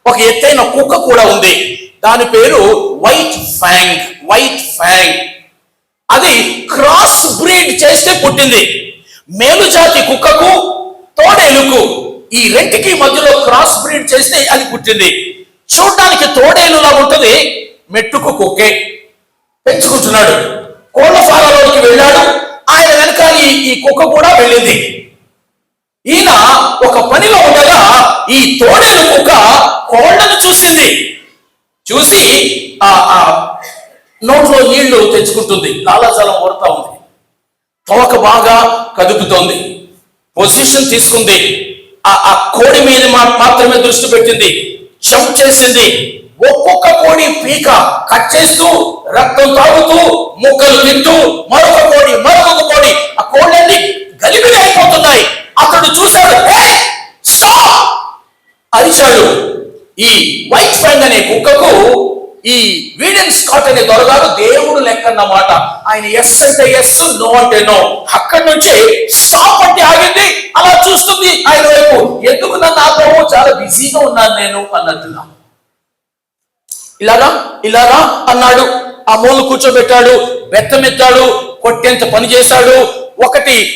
ఒక ఎత్తైన కుక్క కూడా ఉంది. దాని పేరు వైట్ ఫ్యాంగ్. అది క్రాస్ బ్రీడ్ చేస్తే పుట్టింది. మేలుజాతి కుక్కకు, తోడేలుకు, ఈ రెంటికి మధ్యలో క్రాస్ బ్రీడ్ చేస్తే అది పుట్టింది. చూడడానికి తోడేలులా ఉంటుంది, మెట్టుకు కుక్కే. పెంచుకుంటున్నాడు. కోళ్ల ఫారాలోకి వెళ్ళాడు. ఆయన వెనకాల ఈ కుక్క కూడా వెళ్ళింది. ఈయన ఒక పనిలో ఉండగా ఈ తోడేలు కుక్క కోళ్లను చూసింది. చూసి ఆ నోట్లో నీళ్లు తెచ్చుకుంటుంది, లాలాజలం ఓడుతా ఉంది. తోక బాగా కదుపుతోంది, పొజిషన్ తీసుకుంది. ఆ కోడి మీద మాత్రమే దృష్టి పెట్టింది. జంప్ చేసింది. ఒక్కొక్క కోడి పీక కట్ చేస్తూ, రక్తం తాగుతూ, ముక్కలు తింటూ, మరొక కోడి ఆ కోళ్ళన్నీ గలిబిలి అయిపోతున్నాయి. అతడు చూశాడు, స్టాప్ అరిచాడు. ఈ వైట్ ఫ్యాంగ్ అనే కుక్కకు ఈ వీడ్ అండ్ స్కాట్ అనే దొరగారు దేవుడు లెక్కన్నమాట. ఆయన ఎస్ అంటే ఎస్, నో అంటే నో. అక్కడి నుంచి స్టాప్ అంటే ఆగింది. అలా చూస్తుంది ఆయన వైపు. ఎందుకు నన్ను ఆపావు? చాలా బిజీగా ఉన్నాను నేను అన్నట్టున్నా. ఇలాగా అన్నాడు. ఆ మూలు కూర్చోబెట్టాడు, బెత్తమెత్తాడు, కొట్టేంత పని చేశాడు.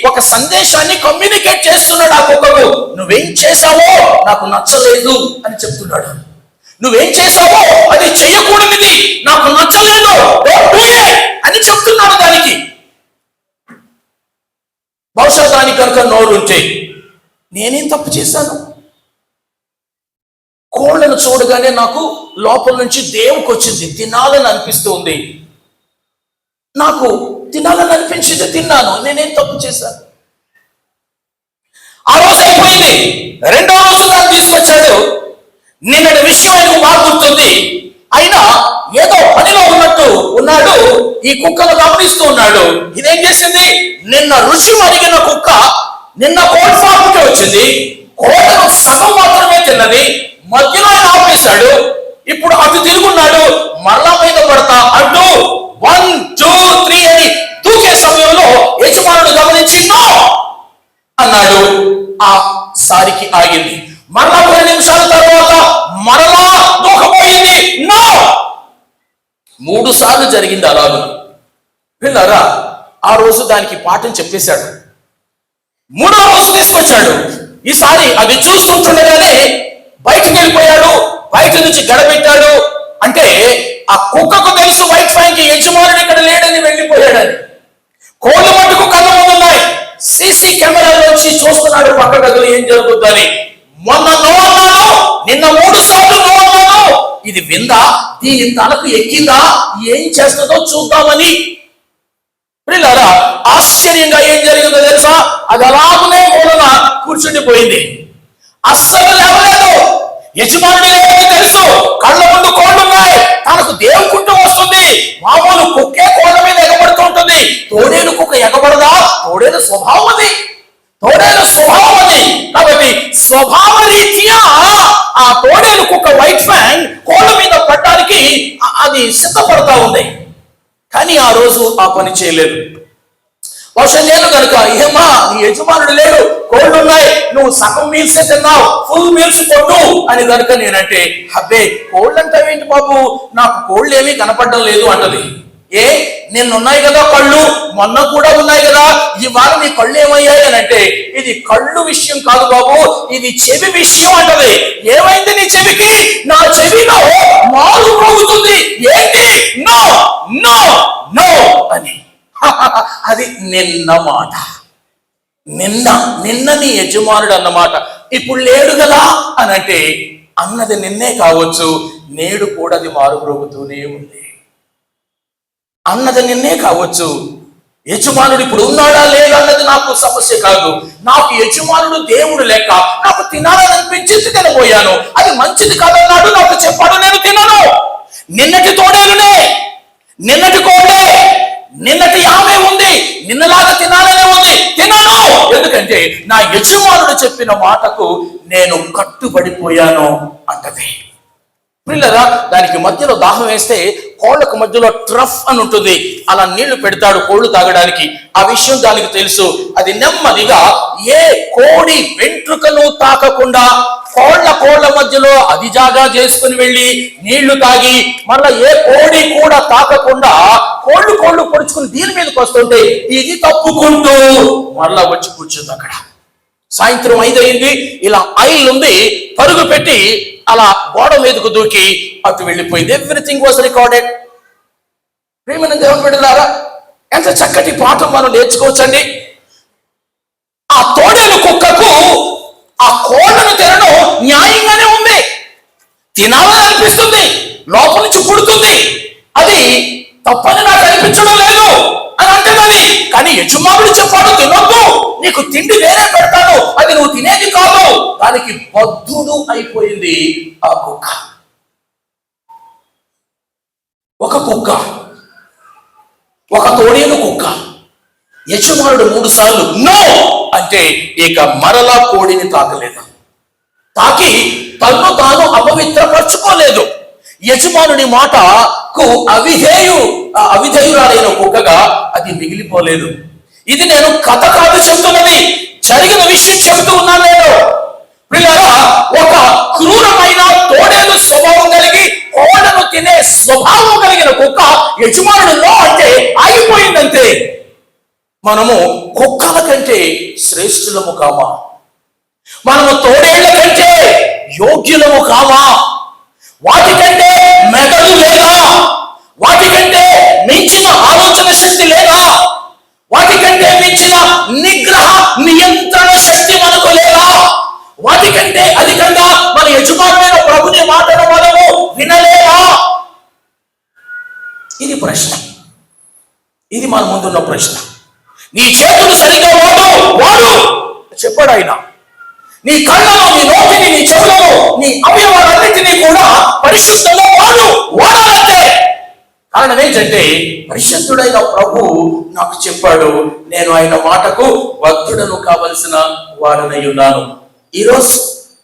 ఒక సందేశాన్ని కమ్యూనికేట్ చేస్తున్నాడు ఆ కుక్కకు. నువ్వేం చేశావో నాకు నచ్చలేదు అని చెప్తున్నాడు. నువ్వేం చేశావో అది చెయ్యకూడనిది, నాకు నచ్చలేదు అని చెప్తున్నాడు దానికి. బహుశా దానికి కనుక నోరుంటే, నేనేం తప్పు చేశాను? కోళ్లను చూడగానే నాకు లోపల నుంచి దేవునికి వచ్చింది, తినాలని అనిపిస్తూ ఉంది. నాకు తినాలని అనిపించింది, తిన్నాను. నేనేం తప్పు చేశాను? ఆ రోజు అయిపోయింది. 2వ రోజు దాన్ని తీసుకొచ్చాడు. నిన్నటి విషయం ఆయనకు బాగా గుర్తుంది. అయినా ఏదో పనిలో ఉన్నట్టు ఉన్నాడు. ఈ కుక్కను గమనిస్తూ ఉన్నాడు. ఇదేం చేసింది? నిన్న రుచి అడిగిన కుక్క నిన్న కోడి ఫార్మ్కి వచ్చింది. కోడను సగం మాత్రమే తిన్నది. మధ్యలో ఆయన ఆపేశాడు. ఇప్పుడు అటు తిరుగున్నాడు. మళ్ళా మీద పడతా అడ్డు 1 2 3 అని దూకే సమయంలో యజమానుడు గమనించి నో అన్నాడు. ఆ సారికి ఆగింది. మరలా 10 నిమిషాల తర్వాత మరలా దూకపోయింది. నో 3 సార్లు జరిగింది అలాగే. పిల్లరా, ఆ రోజు దానికి పాఠం చెప్పేశాడు. 3వ రోజు తీసుకొచ్చాడు. ఈసారి అది చూస్తుండగానే బయటకు వెళ్ళిపోయాడు. బయట నుంచి గడబెట్టాడు. అంటే ఆ కుక్కకు తెలుసు వైట్ ఫ్యాంగ్ యజమానుడు ఇక్కడ లేడని వెళ్ళిపోయాడని. కోళ్ళు మట్టుకు కళ్ళ ముందున్నాయి. సీసీ కెమెరాలో వచ్చి చూస్తున్నాడు పక్క గదిలో ఏం జరుగుతుందని. మొన్న నో అన్నాను, నిన్న 3 సార్లు నో అన్నాను. ఇది విందా? దీని తలకు ఎక్కిందా? ఏం చేస్తుందో చూద్దామని. పిల్లరా, ఆశ్చర్యంగా ఏం జరిగిందో తెలుసా? అది అలాగనే మూలన కూర్చుండిపోయింది. అస్సలు లేవలేదు. యజమానుడు లేదని తెలుసు. కళ్ళ ముందు కోళ్ళున్నాయి. తనకు దేవుకుంటూ వస్తుంది. మామూలు కుక్కే కోళ్ళ మీద ఎగబడుతూ ఉంటుంది. తోడేలు కుక్క ఎగబడదా? తోడేలు స్వభావం అది. కాబట్టి స్వభావ రీత్యా ఆ తోడేలు కుక్క వైట్ ఫ్యాంగ్ కోళ్ళ మీద పడడానికి అది సిద్ధపడతా ఉంది. కానీ ఆ రోజు ఆ పని చేయలేదు. బహుశా నేను కనుక, ఏమా నీ యజమానుడు లేడు, కోళ్ళు ఉన్నాయి, నువ్వు సగం మీల్సే తిన్నావు, ఫుల్ మీల్స్ కొట్టు అని కనుక నేనంటే, అబ్బే కోళ్ళు అంటావేంటి బాబు, నాకు కోళ్ళు ఏమీ కనపడడం లేదు అంటది. ఏ నిన్నున్నాయి కదా కళ్ళు, మొన్న కూడా ఉన్నాయి కదా, ఇవాళ నీ కళ్ళు ఏమయ్యాయి అని అంటే, ఇది కళ్ళు విషయం కాదు బాబు, ఇది చెవి విషయం అంటది. ఏమైంది నీ చెవికి? నా చెవిలో మారు మోగుతుంది. ఏంటి? నో నో నో అని. అది నిన్న మాట. నిన్న నీ యజమానుడు అన్నమాట. ఇప్పుడు లేడు కదా అని అంటే, అన్నది నిన్నే కావచ్చు, నేడు కూడా అది మారుమ్రోగుతూనే ఉంది. అన్నది నిన్నే కావచ్చు. యజమానుడు ఇప్పుడు ఉన్నాడా లేదా అన్నది నాకు సమస్య కాదు. నాకు యజమానుడు దేవుడు లెక్క. నాకు తినాలని అనిపించింది, తినబోయాను. అది మంచిది కాదన్నాడు, నాకు చెప్పాడు, నేను తినను. నిన్నటి తోడేలునే, నిన్నటి కోడే, నిన్నటి ఆమె ఉంది, నిన్నలాగా తినాలనే ఉంది, తినను. ఎందుకంటే నా యజమానుడు చెప్పిన మాటకు నేను కట్టుబడిపోయాను అంటది. పిల్లరా, దానికి మధ్యలో దాహం వేస్తే కోళ్లకు మధ్యలో ట్రఫ్ అని ఉంటుంది, అలా నీళ్లు పెడతాడు కోళ్లు తాగడానికి. ఆ విషయం దానికి తెలుసు. అది నెమ్మదిగా ఏ కోడి వెంట్రుకను తాకకుండా కోళ్ల మధ్యలో అది జాగా చేసుకుని వెళ్ళి నీళ్లు తాగి, మళ్ళా ఏ కోడి కూడా తాకకుండా కోళ్లు పొడుచుకుని దీని మీదకి వస్తుంటే ఇది తప్పుకుంటూ మళ్ళా వచ్చి కూర్చుంది అక్కడ. సాయంత్రం 5 అయింది, ఇలా ఆయిల్ ఉంది, పరుగు పెట్టి అలా గోడ మీదకు దూకి అటు వెళ్ళిపోయింది. Everything was recorded. ప్రియమైన దేవుని బిడ్డలారా, ఎంత చక్కటి పాఠం మనం నేర్చుకోవచ్చండి. ఆ తోడేలు కుక్కకు ఆ కోళ్లను తినడం న్యాయంగానే ఉంది, తినాలని అనిపిస్తుంది, లోపల నుంచి పుడుతుంది. అది తప్పని నాకు అనిపించడం లేదు అని అంటున్నది. కానీ యజమానుడు చెప్పాడు, తినొద్దు, నీకు తిండి వేరే పెడతాను, అది నువ్వు తినేది కాదు. దానికి బద్ధుడు అయిపోయింది ఆ కుక్క. ఒక కుక్క, ఒక తోడేలు కుక్క. యజమానుడు 3 సార్లు నో అంటే ఇక మరలా కోడిని తాకలేదు. తాకి తన్ను తాను అపవిత్రపరచుకోలేదు. యజమానుని మాటకు అవిధేయురాలైన కుక్కగా అది మిగిలిపోలేదు. ఇది నేను కథ కాదు చెబుతున్నది, జరిగిన విషయం చెబుతూ ఉన్నాను నేను. పిల్లరా, ఒక క్రూరమైన తోడేలు స్వభావం కలిగి కోడను తినే స్వభావం కలిగిన కుక్క యజమానుడు అంటే ఆగిపోయిందంతే. మనము కుక్కల కంటే శ్రేష్ఠులము కామా? మనము తోడేళ్ల కంటే యోగ్యులము కామా? వాటికంటే మెదడు లేదా? వాటికంటే మించిన ఆలోచన శక్తి లేదా? వాటికంటే మించిన నియంత్రణ శక్తి మనకు లేదా? వాటికంటే అధికంగా మన యజమానులైన ప్రభుని మాటను మనము వినలేమా? ఇది ప్రశ్న. ఇది మన ముందున్న ప్రశ్న. నీ చేతులు సరిగ్గా వాడు చెప్పాడు ఆయన. నీ కళ్ళను, నీ నోటిని, నీ చెవులను, నీ అవయవాలన్నింటినీ కూడా పరిశుద్ధంగా వాడాలంటే. కారణం ఏంటంటే పరిశుద్ధుడైన ప్రభు నాకు చెప్పాడు, నేను ఆయన మాటకు బద్ధుడను కావలసిన వాడనై ఉన్నాను. ఈరోజు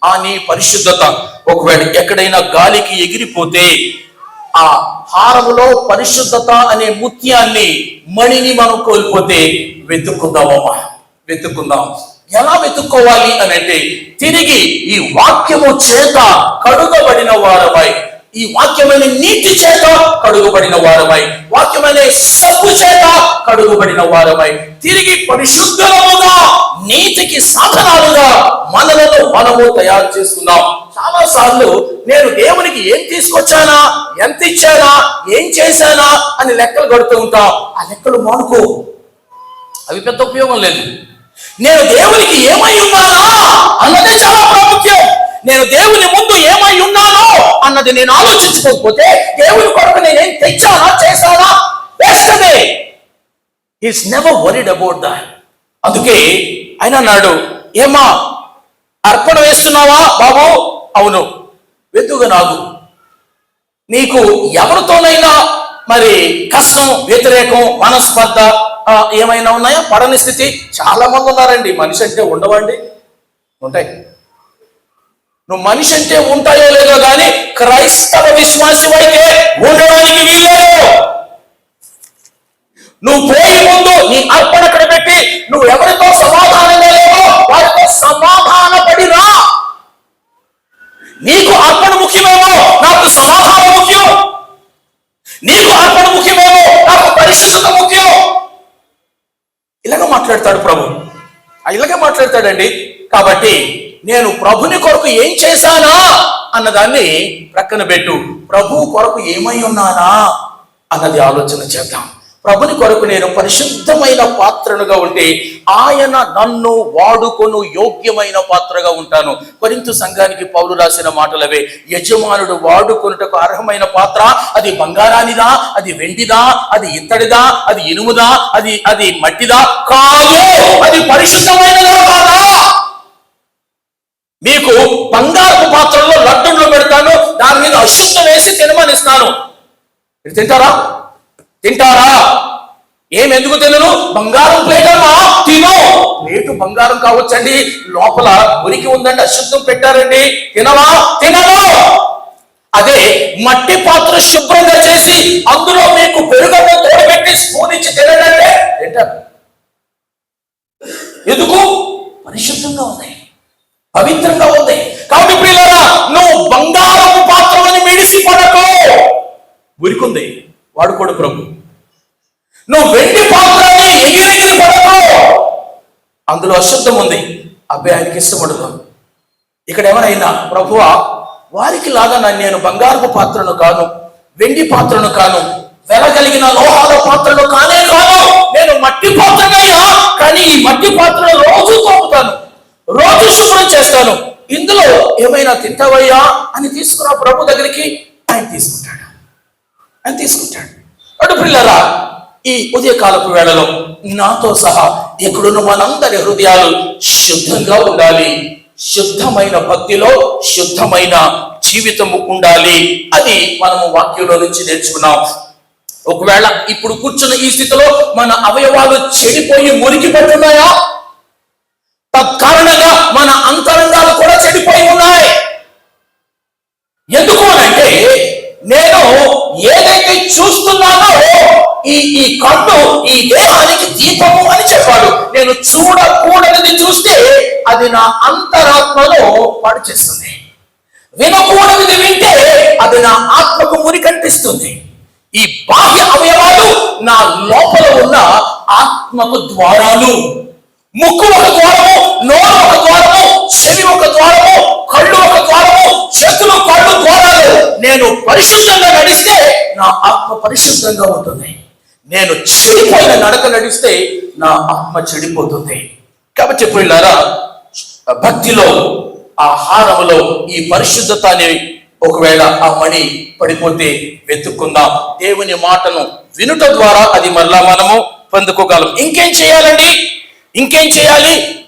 ఆ నీ పరిశుద్ధత ఒకవేళ ఎక్కడైనా గాలికి ఎగిరిపోతే, ఆ హారములో పరిశుద్ధత అనే ముత్యాన్ని, మణిని మనం కోల్పోతే వెతుక్కుందామమ్మా, వెతుక్కుందాం. ఎలా వెతుక్కోవాలి అని అంటే, తిరిగి ఈ వాక్యము చేత కడుగబడిన వారమై, ఈ వాక్యమైన నీటి చేత కడుగబడిన వారమై, వాక్యమైన సబ్బు చేత కడుగబడిన వారమై, తిరిగి పరిశుద్ధముగా నీతికి సాధనాలుగా మనము తయారు చేసుకుందాం. చాలా సార్లు నేను దేవునికి ఏం తీసుకొచ్చానా, ఎంత ఇచ్చానా, ఏం చేశానా అని లెక్కలు కడుతూ ఉంటాం. ఆ లెక్కలు మానుకో, అవి పెద్ద ఉపయోగం లేదు. నేను దేవునికి ఏమై ఉన్నానా అన్నదే చాలా ప్రాముఖ్యం. నేను దేవుని ముందు ఏమై ఉన్నానో అన్నది నేను ఆలోచించుకోకపోతే, దేవుని కొరకు నేనేం తెచ్చానా, చేశానా, వేస్టదే. Is never worried about that. అందుకే ఆయన అన్నాడు, ఏమా అర్పణ వేస్తున్నావా బాబు? అవును, వెతుగా నాకు. నీకు ఎవరితోనైనా మరి కష్టం, వ్యతిరేకం, మనస్పర్ధ ఏమైనా ఉన్నాయా? పడని స్థితి చాలా మంది ఉన్నారండి. మనిషి అంటే ఉండవండి, ఉంటాయి. నువ్వు మనిషి అంటే ఉంటాయో లేదో కానీ క్రైస్తవ విశ్వాసం అయితే ఉండడానికి వీల్లేదు. నువ్వు పోయే ముందు నీ అర్పణ అక్కడ పెట్టి, నువ్వు ఎవరితో సమాధానంగా లేవో వారితో సమాధాన పడిరా. నీకు అర్పణ ముఖ్యమేమో, నాకు సమాధానం ముఖ్యం. నీకు అర్పణ ముఖ్యమేమో, నాకు మాట్లాడతాడు ప్రభు, ఇలాగే మాట్లాడతాడండి. కాబట్టి నేను ప్రభుని కొరకు ఏం చేశానా అన్నదాన్ని ప్రక్కన పెట్టు, ప్రభు కొరకు ఏమై ఉన్నానా అన్నది ఆలోచన చేద్దాం. ప్రభుని కొరకు నేను పరిశుద్ధమైన పాత్రనుగా ఉంటే ఆయన నన్ను వాడుకొను యోగ్యమైన పాత్రగా ఉంటాను. కొరింథు సంఘానికి పౌలు రాసిన మాటలవే. యజమానుడు వాడుకొనుటకు అర్హమైన పాత్ర అది బంగారానిదా, అది వెండిదా, అది ఇత్తడిదా, అది ఇనుముదా, అది మట్టిదా కాదు, అది పరిశుద్ధమైనదా కాదా? మీకు బంగారపు పాత్రలో లడ్డూలు పెడతాను, దాని మీద అశుద్ధం వేసి తినమనిస్తాను, తింటారా? ఎందుకు తినను? బంగారం ప్లేటమ్మా, తిను. ప్లేటు బంగారం కావచ్చండి, లోపల మురికి ఉందండి, అశుద్ధం పెట్టారండి, తినవా? తినను. అదే మట్టి పాత్ర శుభ్రంగా చేసి అందులో మీకు పెరుగన్నం తోడబెట్టి స్పూన్ ఇచ్చి తినంటే తింటారు. ఎందుకు? పరిశుద్ధంగా ఉంది, పవిత్రంగా ఉంది. కాబట్టి ప్రియులారా, నువ్వు బంగారపు పాత్రని మిడిసి పడకు, ఉరికుంది వాడుకోడు ప్రభు. నువ్వు వెండి పాత్రని ఎగిరెగిరి పడకు, అందులో అశుద్ధం ఉంది, అబ్బాయి ఆయనకి ఇష్టపడదు. ఇక్కడ ఎవరైనా ప్రభువా వారికి లాగా నేను బంగారపు పాత్రను కాను, వెండి పాత్రను కాను, వెలగలిగిన లోహాల పాత్రను కానే కాను, నేను మట్టి పాత్రనయ్యా, కానీ ఈ మట్టి పాత్రను రోజు తోముతాను, రోజు శుభ్రం చేస్తాను, ఇందులో ఏమైనా తింటావయ్యా అని తీసుకురా ప్రభు దగ్గరికి. ఆయన తీసుకుంటాడు. అటు పిల్లరా, ఈ ఉదయకాలపు వేళలో నాతో సహా ఇక్కడున్న మనందరి హృదయాలు శుద్ధంగా ఉండాలి, శుద్ధమైన భక్తిలో శుద్ధమైన జీవితము ఉండాలి. అది మనము వాక్యంలో నుంచి నేర్చుకున్నాం. ఒకవేళ ఇప్పుడు కూర్చున్న ఈ స్థితిలో మన అవయవాలు చెడిపోయి మురికి పడుతున్నాయా? తత్కారణంగా మన అంతరంగాలు కూడా చెడిపోయి ఉన్నాయి. ఎందుకు అనంటే నేను ఏదైతే చూస్తున్నానో ఈ కన్ను ఈ దేహానికి దీపము అని చెప్పాడు. నేను చూడకూడనిది చూస్తే అది నా అంతరాత్మలో పాడు చేస్తుంది, వినకూడనిది వింటే అది నా ఆత్మకు మురి కనిపిస్తుంది. ఈ బాహ్య అవయవాలు నా లోపల ఉన్న ఆత్మకు ద్వారాలు. ముక్కు ఒక ద్వారము, నోరు ఒక ద్వారము, చెవి ఒక ద్వారము, కళ్ళు ఒక ద్వారము, చేతులు కాళ్ళు ద్వారాలు. నేను పరిశుద్ధంగా నడిస్తే నా ఆత్మ పరిశుద్ధంగా ఉంటుంది, నేను చెడిపోయిన నడక నడిస్తే నా ఆత్మ చెడిపోతుంది. కాబట్టి పిల్లారా, భక్తిలో ఆహారములో ఈ పరిశుద్ధత అనే ఒకవేళ ఆ మణి పడిపోతే వెతుక్కుందాం. దేవుని మాటను వినుట ద్వారా అది మరలా మనము పొందుకోగలం. ఇంకేం చేయాలి?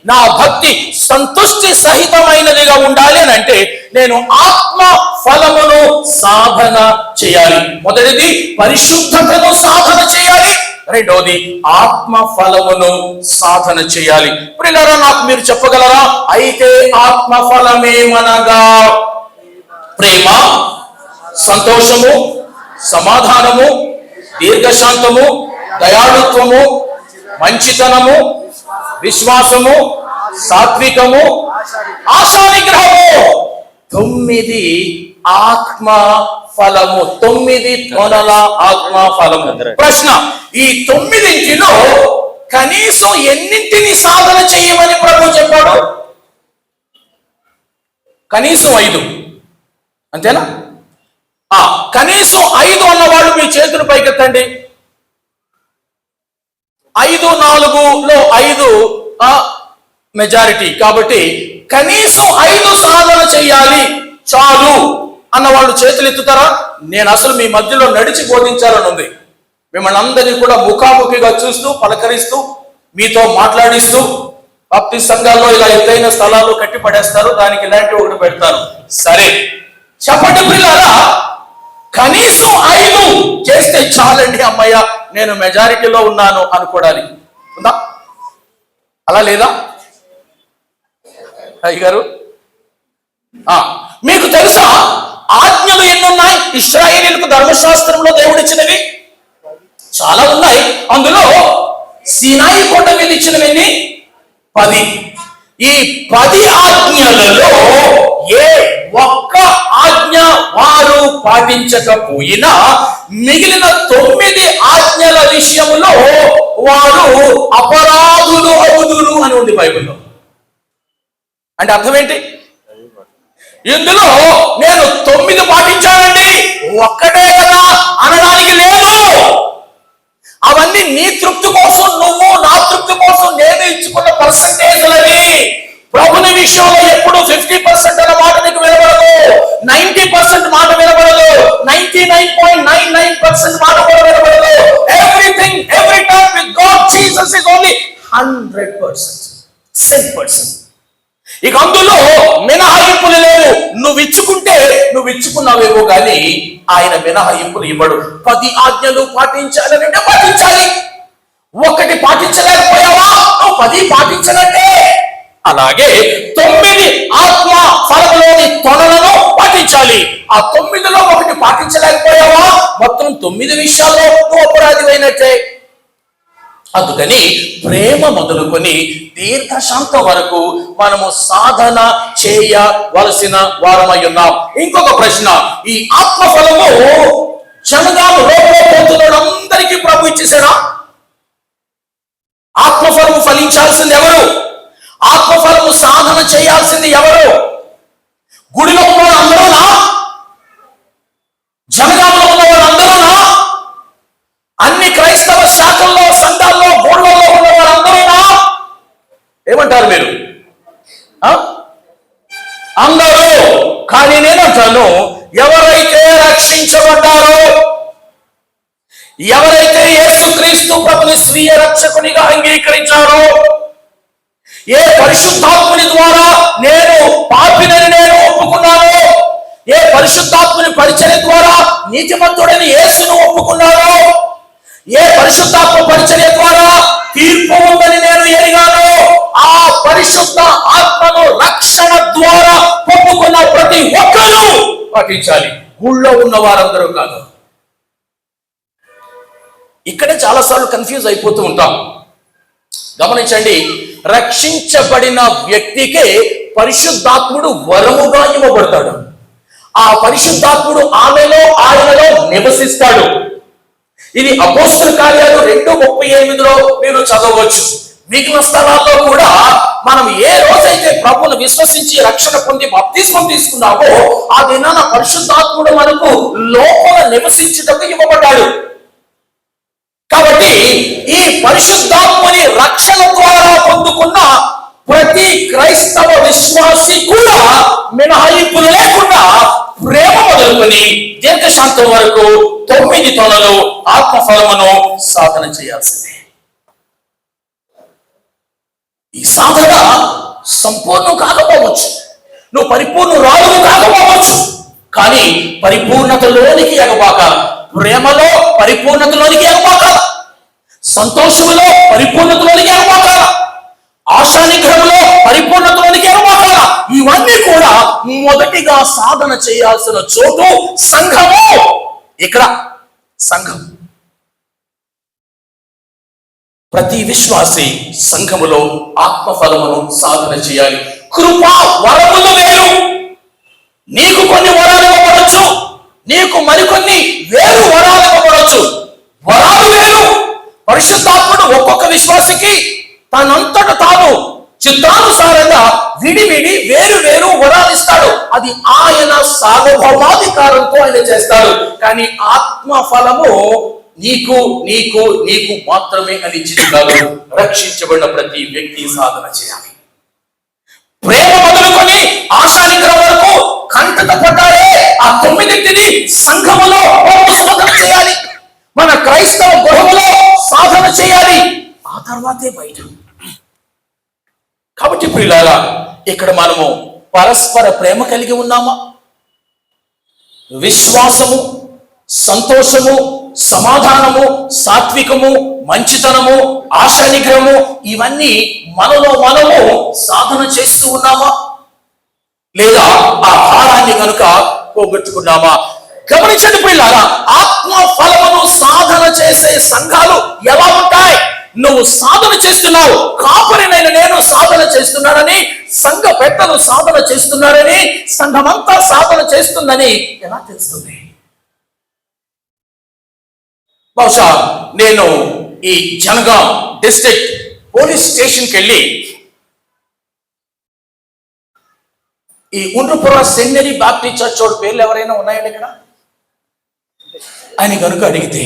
నా భక్తి సంతుష్టి సహితమైనదిగా ఉండాలి అని అంటే నేను ఆత్మ ఫలమును సాధన చేయాలి. మొదటిది పరిశుద్ధతను సాధన చేయాలి, రెండవది ఆత్మ ఫలమును సాధన చేయాలి. ప్రియులారా, నాకు మీరు చెప్పగలరా? అయితే ఆత్మ ఫలమేమనగా ప్రేమ, సంతోషము, సమాధానము, దీర్ఘశాంతము, దయాళుత్వము, మంచితనము, విశ్వాసము, సాత్వికము, ఆశానిగ్రహము. 9 ఆత్మ ఫలము, 9 తొనల ఆత్మ ఫలము. ప్రశ్న, ఈ 9 కనీసం ఎన్నింటిని సాధన చేయమని ప్రభు చెప్పాడు? కనీసం 5, అంతేనా? కనీసం 5 అన్నవాళ్ళు మీ చేతులు పైకెత్తండి. 5, 4లో 5 మెజారిటీ. కాబట్టి కనీసం 5 సాధన చెయ్యాలి చాలు అన్నవాళ్ళు చేతులు ఎత్తుతారా? నేను అసలు మీ మధ్యలో నడిచి బోధించాలని ఉంది. మిమ్మల్ని అందరినీ కూడా ముఖాముఖిగా చూస్తూ, పలకరిస్తూ, మీతో మాట్లాడిస్తూ. బాప్టిస్ట్ సంఘాల్లో ఇలా ఎత్తైన స్థలాలు కట్టి పడేస్తారు, దానికి ఇలాంటి ఒకటి పెడతారు. సరే చెప్పండి పిల్లారా, కనీసం 5 చేస్తే చాలండి అమ్మయ్య నేను మెజారిటీలో ఉన్నాను అనుకోవడానికి ఉందా? అలా లేదా అయ్యగారు? మీకు తెలుసా ఆజ్ఞలు ఎన్నున్నాయి? ఇశ్రాయేలీయులకు ధర్మశాస్త్రంలో దేవుడిచ్చినవి చాలా ఉన్నాయి. అందులో సీనాయి కొండ మీద ఇచ్చినవి 10. ఈ 10 ఆజ్ఞలలో ఏ ఒక్క ఆజ్ఞ వారు పాటించకపోయినా మిగిలిన 9 ఆజ్ఞల విషయంలో వారు అపరాధులు అవుదురు అని ఉంది బైబిల్లో. అంటే అర్థం ఏంటి? ఇందులో నేను 9 పాటించానండి, ఒక్కటే కదా అనడానికి లేదు. అవన్నీ నీ తృప్తి కోసం, నువ్వు నా తృప్తి కోసం నేను ఇచ్చుకున్న పర్సంటేజ్లవి. ప్రభుని విషయంలో ఎప్పుడు 50% అన్న మాట నీకు వినబడదు, 90% మాట వినబడదు, 99.99% మాట కూడా వినబడదు. Everything, every time with God Jesus is only 100%, 100%. ఇక అందులో మినహాయింపులు లేవు. నువ్వు ఇచ్చుకుంటే నువ్వు ఇచ్చుకున్నావేమో కానీ ఆయన మినహాయింపులు ఇవ్వడు. 10 ఆజ్ఞలు పాటించాలంటే పాటించాలి. 1 పాటించలేకపోయావా, నువ్వు 10 పాటించనంటే. అలాగే 9 ఆత్మ ఫలములోని తొనలను పాటించాలి. ఆ 9లో 1 పాటించలేకపోయావా, మొత్తం 9 విషయాల్లో నువ్వు అపరాధివైనట్టే. అందుకని ప్రేమ మొదలుకొని దీర్ఘశాంతం వరకు మనము సాధన చేయవలసిన వారమై ఉన్నాం. ఇంకొక ప్రశ్న, ఈ ఆత్మఫలము జనగాము లోపల పోతున్నోళ్ళందరికీ ప్రభు ఇచ్చేసాడా? ఆత్మఫలము ఫలించాల్సింది ఎవరు? ఆత్మఫలము సాధన చేయాల్సింది ఎవరు? గుడిలో ఉన్న వాళ్ళందరూనా? జనగాములో ఉన్న వాళ్ళందరూనా? అన్ని క్రైస్తవ శాఖల్లో, సంఘాల్లో, గోడలలో ఉన్న వాళ్ళందరూనా? ఏమంటారు మీరు? అందరూ. కానీ నేనంటాను, ఎవరైతే రక్షించబడ్డారో, ఎవరైతే యేసుక్రీస్తు ప్రభుని స్వీయ రక్షకునిగా అంగీకరించారో, ఏ పరిశుద్ధాత్ముని ద్వారా నేను పాపినని నేను ఒప్పుకున్నాను, ఏ పరిశుద్ధాత్ముని పరిచర్య ద్వారా నీతిమంతుడని యేసును ఒప్పుకున్నాను, ఏ పరిశుద్ధాత్మ పరిచర్య ద్వారా తీర్పు ఉందని నేను ఎరిగాను, ఆ పరిశుద్ధ ఆత్మను రక్షణ ద్వారా ఒప్పుకున్న ప్రతి ఒక్కరూ పాటించాలి. ఊళ్ళో ఉన్న వారందరూ కాదు. ఇక్కడే చాలాసార్లు కన్ఫ్యూజ్ అయిపోతూ ఉంటాం. గమనించండి, రక్షించబడిన వ్యక్తికే పరిశుద్ధాత్ముడు వరముగా ఇవ్వబడతాడు. ఆ పరిశుద్ధాత్ముడు ఆమెలో, ఆయనలో నివసిస్తాడు. ఇది అపోస్తల కార్యాలు 2:38లో మీరు చదవచ్చు. మిగిలిన స్థలాల్లో కూడా మనం ఏ రోజైతే ప్రభువును విశ్వసించి రక్షణ పొంది బాప్తిస్మం తీసుకున్నామో ఆ దినాన పరిశుద్ధాత్ముడు మనకు లోపల నివసించుటకు ఇవ్వబడ్డాడు. కాబట్టి ఈ పరిశుద్ధాత్మని రక్షణ ద్వారా పొందుకున్న ప్రతి క్రైస్తవ విశ్వాసి కూడా మినహాయింపులు లేకుండా ప్రేమ మొదలుకొని దీర్ఘశాంతం వరకు 9 తొనలు ఆత్మఫలమును సాధన చేయాల్సిందే. ఈ సాధన సంపూర్ణం కాకపోవచ్చు, నువ్వు పరిపూర్ణురాలు కాకపోవచ్చు, కానీ పరిపూర్ణతలోనికి ఎగబాక, ప్రేమలో పరిపూర్ణతలోనికి ఎగబాక, సంతోషంలో పరిపూర్ణతలోనికి ఎగబాక, ఆశానిగ్రహంలో పరిపూర్ణతలోనికి ఎగబాక. ఇవన్నీ కూడా మొదటిగా సాధన చేయాల్సిన చోటు సంఘము. ఇక్కడ సంఘం. ప్రతి విశ్వాసి సంఘములో ఆత్మఫలమును సాధన చేయాలి. కృపా వరములు వేరు. నీకు కొన్ని వరాలు ఇవ్వబడచ్చు, నీకు మరికొన్ని వేరు వరాలు ఇవ్వబడచ్చు. వరాలు వేరు. పరిశుద్ధాత్ముడు ఒక్కొక్క విశ్వాసికి తనంతట తాను చిత్తానుసారంగా విడివిడి వేరు వేరు వరాలు ఇస్తాడు. అది ఆయన సార్వభౌమాధికారంతో ఆయన చేస్తాడు. కానీ ఆత్మఫలము నీకు నీకు నీకు మాత్రమే అని ఇచ్చింది కాదు. రక్షించబడిన ప్రతి వ్యక్తి సాధన చేయాలి. ప్రేమ మొదలుకొని ఆశానిగ్రహం వరకు కంటత పడ్డారే ఆ 9 సంఘములో సాధన చేయాలి. మన క్రైస్తవ గృహములో సాధన చేయాలి. ఆ తర్వాతే బయట. కాబట్టి ప్రియులారా, ఇక్కడ మనము పరస్పర ప్రేమ కలిగి ఉన్నామా? విశ్వాసము, సంతోషము, సమాధానము, సాత్వికము, మంచితనము, ఆశానిగ్రహము, ఇవన్నీ మనలో మనము సాధన చేస్తూ ఉన్నామా? లేదా ఆ భారాన్ని కనుక పోగొట్టుకున్నామా? గమనించండి ప్రియులారా, ఆత్మ ఫలమును సాధన చేసే సంఘాలు ఎలా ఉంటాయి? నువ్వు సాధన చేస్తున్నావు, కాపరినైన నేను సాధన చేస్తున్నానని, సంఘ పెద్దలు సాధన చేస్తున్నారని, సంఘమంతా సాధన చేస్తుందని ఎలా తెలుస్తుంది? బహుశా నేను ఈ జనగాం డిస్ట్రిక్ట్ పోలీస్ స్టేషన్కి వెళ్ళి ఈ ఉండ్రుపుర సెమినరీ బాప్టిస్ట్ చర్చ్ వాడి పేర్లు ఎవరైనా ఉన్నాయండి ఇక్కడ అని కనుక అడిగితే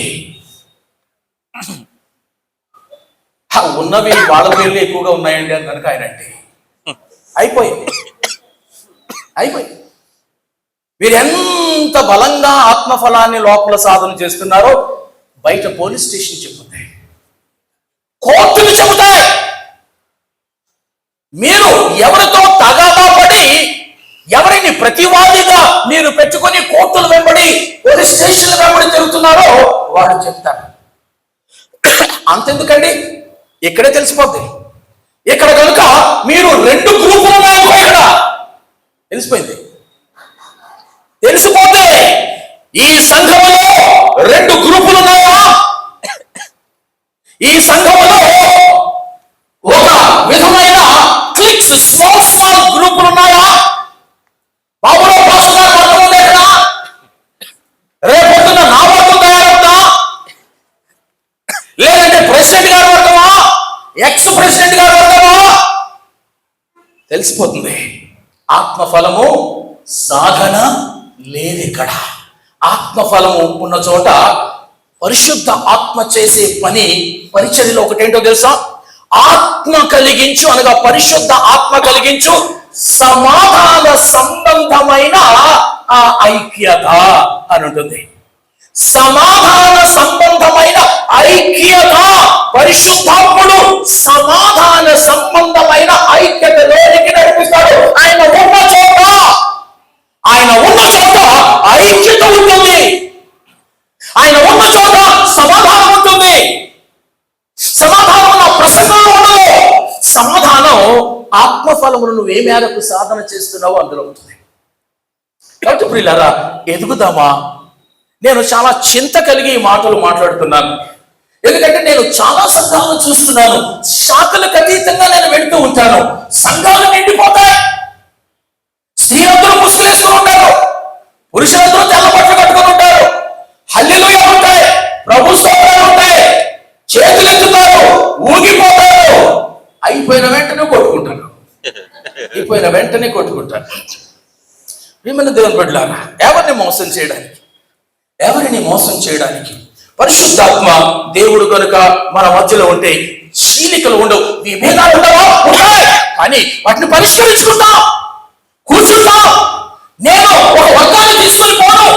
ఉన్నవి వాళ్ళ పేర్లు ఎక్కువగా ఉన్నాయండి అని కనుక ఆయన అంటే అయిపోయింది. మీరు ఎంత బలంగా ఆత్మఫలాన్ని లోపల సాధన చేస్తున్నారో బయట పోలీస్ స్టేషన్ చెబుతాయి, కోర్టులు చెబుతాయి. మీరు ఎవరితో తగాదా పడి ఎవరిని ప్రతివాదిగా మీరు పెట్టుకొని కోర్టులు వెంబడి పోలీస్ స్టేషన్ల వెంబడి తిరుగుతున్నారో వాడు చెప్తారు. అంతెందుకండి, ఇక్కడే తెలిసిపోద్ది. ఇక్కడ కనుక మీరు 2 గ్రూపులు ఉన్నాయో ఇక్కడ తెలిసిపోయింది. తెలిసిపోతే ఈ సంఘములో 2 గ్రూపులు ఉన్నాయా, ఈ సంఘములో ఒక విధమైన క్లిక్స్, స్మాల్ గ్రూపులు ఉన్నాయా, బాబులో పాస్టర్ గారు వర్గం ఉంది ఇక్కడ, రేపొద్దున నా వర్గం తయారవుతా, లేదంటే ప్రెసిడెంట్ గారు వర్గమా, ఎక్స్ ప్రెసిడెంట్ గారు వర్గమా తెలిసిపోతుంది. ఆత్మఫలము సాధన లేదు ఇక్కడ. ఆత్మఫలము ఉన్న చోట పరిశుద్ధ ఆత్మ చేసే పని పరిచర్యలో ఒకటేంటో తెలుసా? ఆత్మ కలిగించు అనగా పరిశుద్ధ ఆత్మ కలిగించు సమాధాన సంబంధమైన ఆ ఐక్యత అని ఉంటుంది. సమాధాన సంబంధమైన ఐక్యత, పరిశుద్ధాత్ముడు సమాధాన సంబంధమైన ఐక్యతలోనికి నడిపిస్తాడు. ఆయన ఉన్న చోట ఐక్యత ఉంటుంది, ఆయన ఉన్న చోట సమాధానం ఉంటుంది. సమాధానం నా ప్రసంగంలో ఉండదు. సమాధానం ఆత్మఫలమును నువ్వు ఏ మేరకు సాధన చేస్తున్నావో అందులో ఉంటుంది. కాబట్టి ప్రియులారా, ఎదుగుదామా? నేను చాలా చింత కలిగి ఈ మాటలు మాట్లాడుతున్నాను. ఎందుకంటే నేను చాలా సంఘాలను చూస్తున్నాను. శాఖలకు అతీతంగా నేను వెళ్తూ ఉంటాను. సంఘాలు నిండిపోతాయి. స్త్రీలందరూ ముసుగులు వేసుకుని ఉంటారు, పురుషులందరూ తెల్ల బట్టలు కట్టుకుని ఉంటారు, హల్లెలూయా ఉంటాయి, ప్రభు స్తోత్రాలు ఉంటాయి, చేతులు ఎత్తుతారు, ఊగిపోతారు, అయిపోయిన వెంటనే కొట్టుకుంటారు. మిమ్మల్ని దేవుని బిడ్డలారా, ఎవరిని మోసం చేయడానికి పరిశుద్ధాత్మ దేవుడు కనుక మన మధ్యలో ఉంటే చీలికలు ఉండవు, విభేదాలు ఉండవా? ఉంటాయి, కానీ వాటిని పరిష్కరించుకుంటాం, కూర్చుంటాం. నేను ఒక వర్గాన్ని తీసుకుని పోను,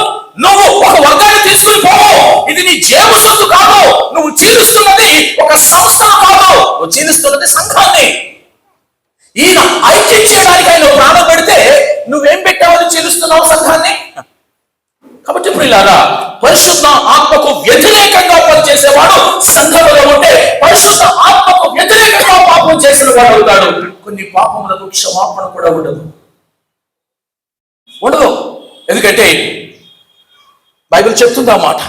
నువ్వు ఒక వర్గాన్ని తీసుకుని పోవు. ఇది నీ జేబు సొత్తు కాదు. నువ్వు చీలుస్తున్నది ఒక సంస్థ కాదు, నువ్వు చీలుస్తున్నది సంఘాన్ని. ఈయన ఐక్యం చేయడానికి ఆయన ప్రాణం పెడితే నువ్వేం పెట్టావని చీలుస్తున్నావు సంఘాన్ని. కాబట్టి ప్రియులారా, పరిశుద్ధ ఆత్మకు వ్యతిరేకంగా పనిచేసేవాడు సంఘంలో ఉంటే పరిశుద్ధ ఆత్మకు వ్యతిరేకంగా పాపం చేసిన వాడు అవుతాడు. కొన్ని పాపములకు క్షమాపణ కూడా ఉండదు. ఎందుకంటే బైబిల్ చెప్తుంది ఆ మాట,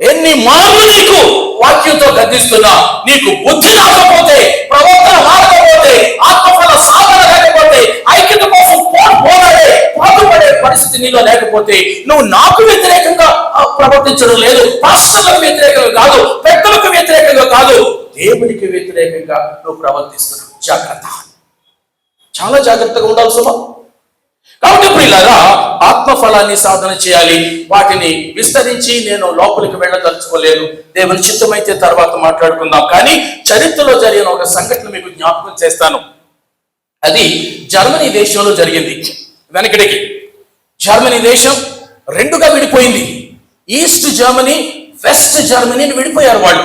ఎన్ని మార్లు నీకు వాక్యంతో గద్దిస్తున్నా, నీకు బుద్ధి రాకపోతే, ప్రవర్తన మారకపోతే, ఆత్మఫల సాధన లేకపోతే, ఐక్యత కోసం పాటుపడే పరిస్థితి నీలో లేకపోతే, నువ్వు నాకు వ్యతిరేకంగా ప్రవర్తించడం లేదు, పాస్టర్లకు వ్యతిరేకంగా కాదు, పెద్దలకు వ్యతిరేకంగా కాదు, దేవునికి వ్యతిరేకంగా నువ్వు ప్రవర్తిస్తున్నావు. జాగ్రత్త, చాలా జాగ్రత్తగా ఉండాలి సుమా. కాబట్టి ప్రియులారా, ఆత్మఫలాన్ని సాధన చేయాలి. వాటిని విస్తరించి నేను లోపలికి వెళ్ళదలుచుకోలేదు. దేవుని చిత్తమైతే తర్వాత మాట్లాడుకుందాం. కానీ చరిత్రలో జరిగిన ఒక సంఘటన మీకు జ్ఞాపకం చేస్తాను. అది జర్మనీ దేశంలో జరిగింది. వెనకడికి జర్మనీ దేశం 2గా విడిపోయింది. ఈస్ట్ జర్మనీ, వెస్ట్ జర్మనీని విడిపోయారు. వాళ్ళు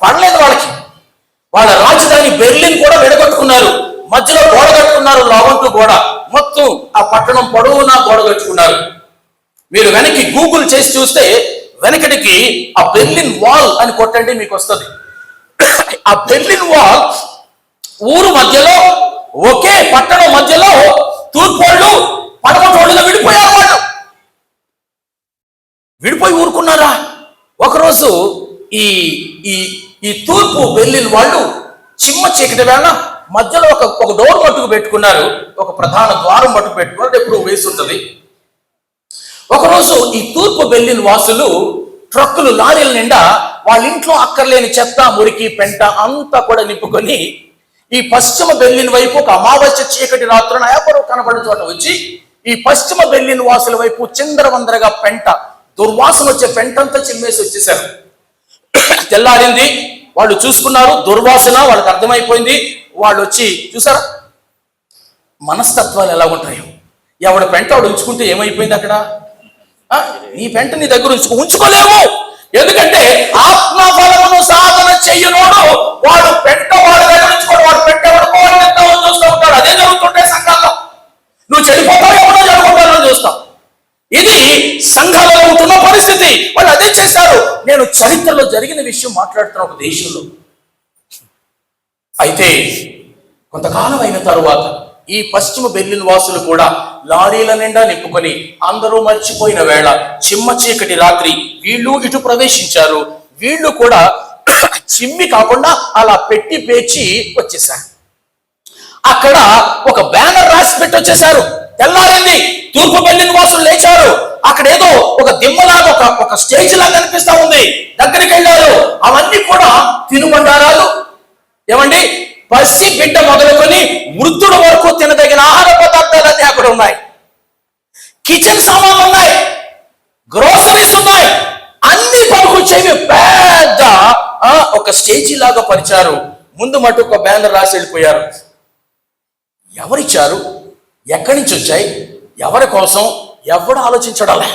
పడలేదు వాళ్ళకి. వాళ్ళ రాజధాని బెర్లిన్ కూడా విడగొట్టుకున్నారు. మధ్యలో గోడ కట్టుకున్నారు, లావంటూ గోడ. మొత్తం ఆ పట్టణం పొడవునా గోడ కట్టుకున్నారు. మీరు వెనక్కి గూగుల్ చేసి చూస్తే వెనకటికి ఆ బెర్లిన్ వాల్ అని కొట్టండి, మీకు వస్తుంది. ఆ బెర్లిన్ వాల్ ఊరు మధ్యలో, ఒకే పట్టణం మధ్యలో తూర్పోళ్ళు పడమటోళ్ళుగా విడిపోయారు. వాళ్ళు విడిపోయి ఊరుకున్నారా? ఒకరోజు ఈ ఈ తూర్పు బెర్లిన్ వాళ్ళు చిమ్మ చీకటి వేళ మధ్యలో ఒక డోర్ మట్టుకు పెట్టుకున్నారు, ఒక ప్రధాన ద్వారం మట్టుకు పెట్టుకున్నారు, ఎప్పుడు వేసి ఉంటుంది. ఒకరోజు ఈ తూర్పు బెర్లిన్ వాసులు ట్రక్కులు, లారీల నిండా వాళ్ళ ఇంట్లో అక్కర్లేని చెత్త, మురికి, పెంట అంతా కూడా నింపుకొని ఈ పశ్చిమ బెర్లిన్ వైపు ఒక అమావాస్య చీకటి రాత్రున ఎవరు కనబడిన చోట వచ్చి ఈ పశ్చిమ బెర్లిన్ వాసుల వైపు చిందరవందరగా పెంట, దుర్వాసన వచ్చే పెంటంతా చిమ్మేసి వచ్చేసారు. తెల్లారింది, వాళ్ళు చూసుకున్నారు దుర్వాసన, వాళ్ళకి అర్థమైపోయింది. వాళ్ళు వచ్చి చూసారా మనస్తత్వాలు ఎలా ఉంటాయో. ఎవడ పెంట వాడు ఉంచుకుంటే ఏమైపోయింది అక్కడ? నీ పెంట నీ దగ్గర ఉంచుకోలేము. ఎందుకంటే ఆత్మఫలమును సాధన చెయ్యనోడు వాడు పెంట వాడి దగ్గర ఉంచుకోడు, వాడు పెంట వాడుకోవాలని చూస్తూ ఉంటాడు. అదే జరుగుతుంటాయి సంఘాల్లో. నువ్వు చెడిపోతావు, ఎవడో చెడిపోతావు చూస్తావు. ఇది సంఘాలలో ఉంటున్న పరిస్థితి. వాళ్ళు అదే చేశారు. నేను చరిత్రలో జరిగిన విషయం మాట్లాడుతున్న ఒక దేశంలో. అయితే కొంతకాలం అయిన తరువాత ఈ పశ్చిమ బెర్లిన్ వాసులు కూడా లారీల నిండా నింపుకొని అందరూ మర్చిపోయిన వేళ, చిమ్మ చీకటి రాత్రి వీళ్ళు ఇటు ప్రవేశించారు. వీళ్ళు కూడా చిమ్మి కాకుండా అలా పెట్టి పేచి వచ్చేసారు. అక్కడ ఒక బ్యానర్ రాసి పెట్టి వచ్చేసారు. తెల్లారింది, తూర్పు బెర్లిన్ వాసులు లేచారు. అక్కడ ఏదో ఒక దిమ్మలాగా ఒక స్టేజ్ లాగా కనిపిస్తా ఉంది. దగ్గరికి వెళ్ళారు. అవన్నీ కూడా తినుబండారాలు, ఏమండి పసి బిడ్డ మొదలుకొని వృద్ధుల వరకు తినదగిన ఆహార పదార్థాలన్నీ అక్కడ ఉన్నాయి. కిచెన్ సామాన్లు ఉన్నాయి, గ్రోసరీస్ ఉన్నాయి, అన్ని పనికొచ్చేవి. పెద్ద ఒక స్టేజీ లాగా పరిచారు. ముందు మటు ఒక బ్యానర్ రాసి వెళ్ళిపోయారు. ఎవరిచ్చారు, ఎక్కడి నుంచి వచ్చాయి, ఎవరి కోసం ఎవడు ఆలోచించడాలే.